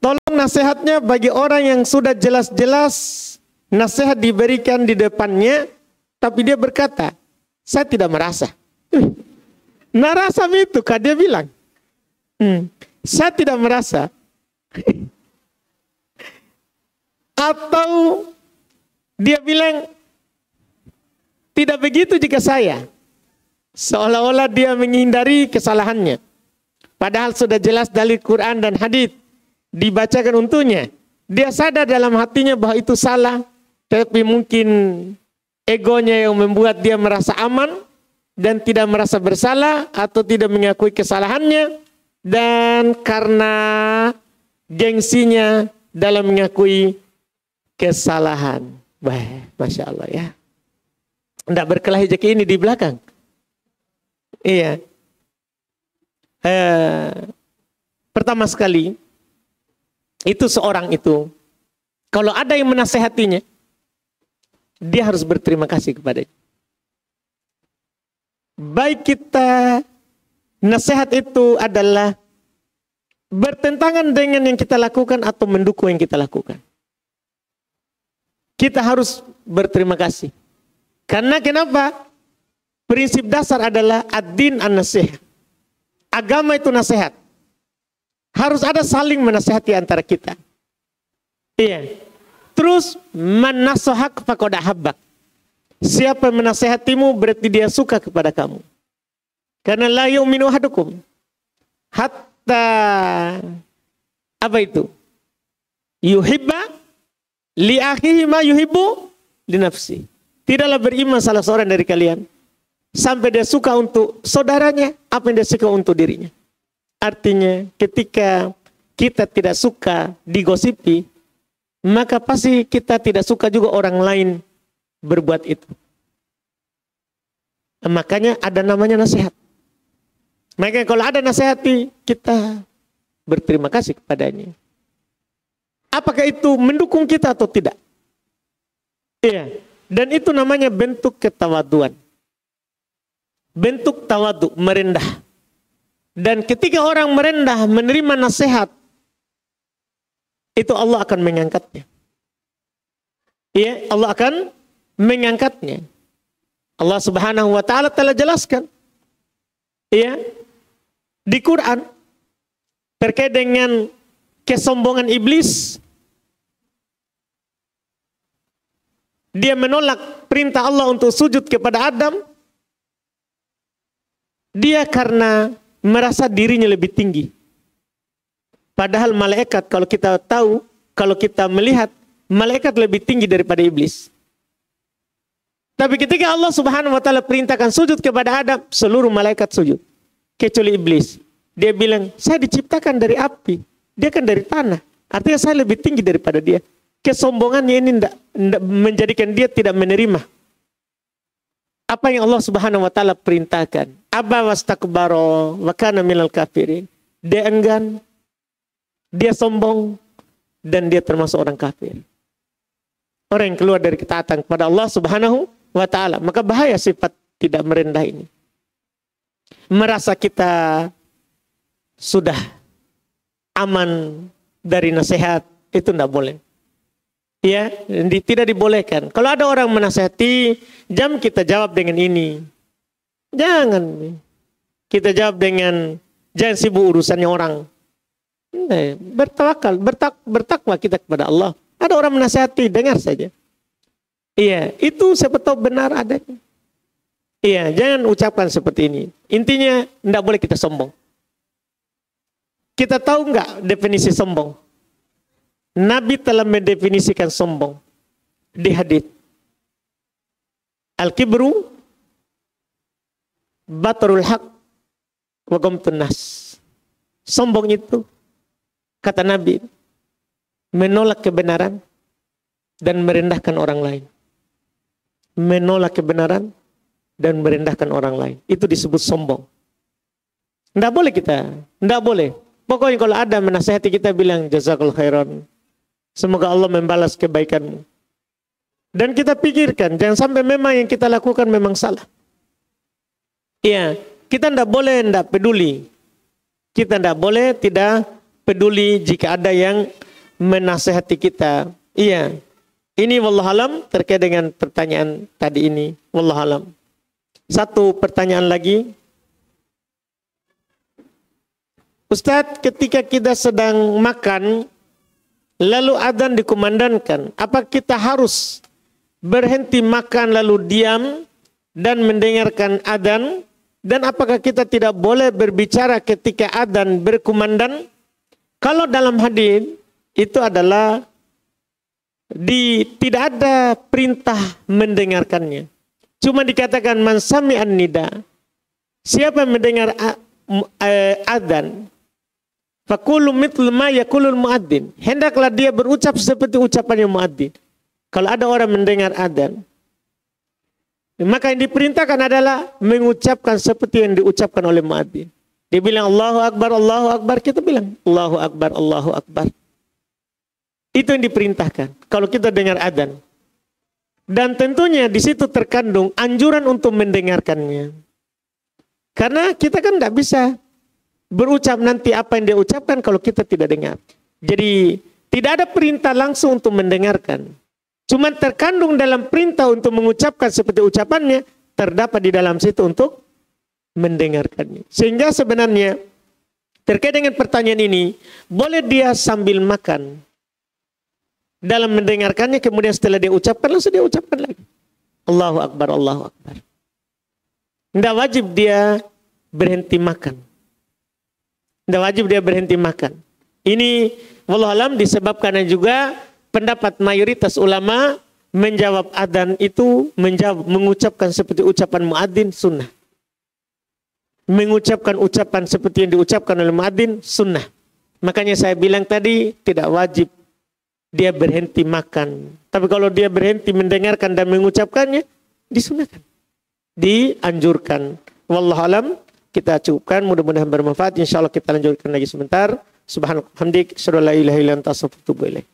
Tolong nasihatnya bagi orang yang sudah jelas-jelas nasihat diberikan di depannya, tapi dia berkata, saya tidak merasa. Narasam itu kah dia bilang? Saya tidak merasa. Atau dia bilang, tidak begitu jika saya. Seolah-olah dia menghindari kesalahannya. Padahal sudah jelas dalil Quran dan hadis dibacakan untuknya. Dia sadar dalam hatinya bahwa itu salah. Tapi mungkin egonya yang membuat dia merasa aman. Dan tidak merasa bersalah atau tidak mengakui kesalahannya. Dan karena gengsinya dalam mengakui kesalahan. Wah, Masya Allah ya. Tidak berkelahi rezeki ini di belakang. Iya. Pertama sekali, itu seorang itu, kalau ada yang menasehatinya, dia harus berterima kasih kepadanya. Baik kita, nasihat itu adalah bertentangan dengan yang kita lakukan atau mendukung yang kita lakukan. Kita harus berterima kasih. Karena kenapa? Prinsip dasar adalah ad-din an-nasihat. Agama itu nasihat. Harus ada saling menasihati antara kita. Iya. Terus man nasahak faqad ahabbak. Siapa yang menasihatimu berarti dia suka kepada kamu. Karena la yu'minu ahadukum hatta apa itu? Yuhibba li akhihi ma yuhibbu li nafsi. Tidaklah beriman salah seorang dari kalian sampai dia suka untuk saudaranya apa yang dia suka untuk dirinya. Artinya ketika kita tidak suka digosipi, maka pasti kita tidak suka juga orang lain berbuat itu. Makanya ada namanya nasihat. Makanya kalau ada nasihati, kita berterima kasih kepadanya. Apakah itu mendukung kita atau tidak? Iya. Dan itu namanya bentuk ketawaduan. Bentuk tawadu, merendah. Dan ketika orang merendah menerima nasihat, itu Allah akan mengangkatnya. Iya, Allah akan mengangkatnya. Allah Subhanahu wa taala telah jelaskan. Iya. Di Quran terkait dengan kesombongan iblis. Dia menolak perintah Allah untuk sujud kepada Adam. Dia karena merasa dirinya lebih tinggi. Padahal malaikat kalau kita tahu, kalau kita melihat, malaikat lebih tinggi daripada iblis. Tapi ketika Allah Subhanahu wa taala perintahkan sujud kepada Adam, seluruh malaikat sujud, kecuali iblis. Dia bilang, saya diciptakan dari api. Dia kan dari tanah. Artinya saya lebih tinggi daripada dia. Kesombongannya ini tidak menjadikan dia tidak menerima apa yang Allah Subhanahu wa taala perintahkan. Aba wastakbara wa kana minal kafirin. Dia enggan, dia sombong, dan dia termasuk orang kafir. Orang yang keluar dari ketaatan kepada Allah Subhanahu wa taala. Maka bahaya sifat tidak merendah ini. Merasa kita sudah aman dari nasihat, itu tidak boleh. Ya, tidak dibolehkan. Kalau ada orang menasihati, jangan kita jawab dengan ini. Jangan. Kita jawab dengan, jangan sibuk urusannya orang. Bertawakal, bertakwa kita kepada Allah. Ada orang menasihati, dengar saja. Iya, itu siapa tahu benar adanya. Iya, jangan ucapkan seperti ini. Intinya, tidak boleh kita sombong. Kita tahu nggak definisi sombong? Nabi telah mendefinisikan sombong di hadits. Al-kibru batarul haq wa ghamtun nas. Sombong itu, kata Nabi, menolak kebenaran dan merendahkan orang lain. Menolak kebenaran dan merendahkan orang lain. Itu disebut sombong. Tidak boleh kita, tidak boleh. Pokoknya kalau ada menasihati kita bilang jazakallahu khairan. Semoga Allah membalas kebaikanmu. Dan kita pikirkan, jangan sampai memang yang kita lakukan memang salah. Iya, kita tidak boleh tidak peduli. Kita tidak boleh tidak peduli jika ada yang menasihati kita. Iya, ini wallahualam terkait dengan pertanyaan tadi ini. Wallahualam. Satu pertanyaan lagi. Ustadz, ketika kita sedang makan, lalu adzan dikumandangkan, apa kita harus berhenti makan lalu diam dan mendengarkan adzan? Dan apakah kita tidak boleh berbicara ketika adzan berkumandang? Kalau dalam hadis itu adalah tidak ada perintah mendengarkannya. Cuma dikatakan man sami'an nida. Siapa mendengar adzan? Fakulu mithl ma yaqulul muadzin. Hendaklah dia berucap seperti ucapannya muadzin. Kalau ada orang mendengar adzan, maka yang diperintahkan adalah mengucapkan seperti yang diucapkan oleh muadzin. Dia bilang Allahu Akbar, kita bilang Allahu Akbar. Itu yang diperintahkan kalau kita dengar adzan. Dan tentunya di situ terkandung anjuran untuk mendengarkannya. Karena kita kan tidak bisa berucap nanti apa yang dia ucapkan kalau kita tidak dengar. Jadi tidak ada perintah langsung untuk mendengarkan. Cuma terkandung dalam perintah untuk mengucapkan seperti ucapannya, terdapat di dalam situ untuk mendengarkannya. Sehingga sebenarnya terkait dengan pertanyaan ini, boleh dia sambil makan. Dalam mendengarkannya, kemudian setelah dia ucapkan, langsung dia ucapkan lagi. Allahu Akbar, Allahu Akbar. Tidak wajib dia berhenti makan. Tidak wajib dia berhenti makan. Ini wallahualam disebabkan juga pendapat mayoritas ulama menjawab adzan itu mengucapkan seperti ucapan muadzin sunnah. Mengucapkan ucapan seperti yang diucapkan oleh muadzin sunnah. Makanya saya bilang tadi tidak wajib dia berhenti makan. Tapi kalau dia berhenti mendengarkan dan mengucapkannya, disunahkan, dianjurkan. Wallahualam. Kita cukupkan, mudah-mudahan bermanfaat. Insyaallah kita lanjutkan lagi sebentar. Subhanallah, hamdik, asyhadu an la ilaha illa anta, astaghfiruka wa atubu ilaik.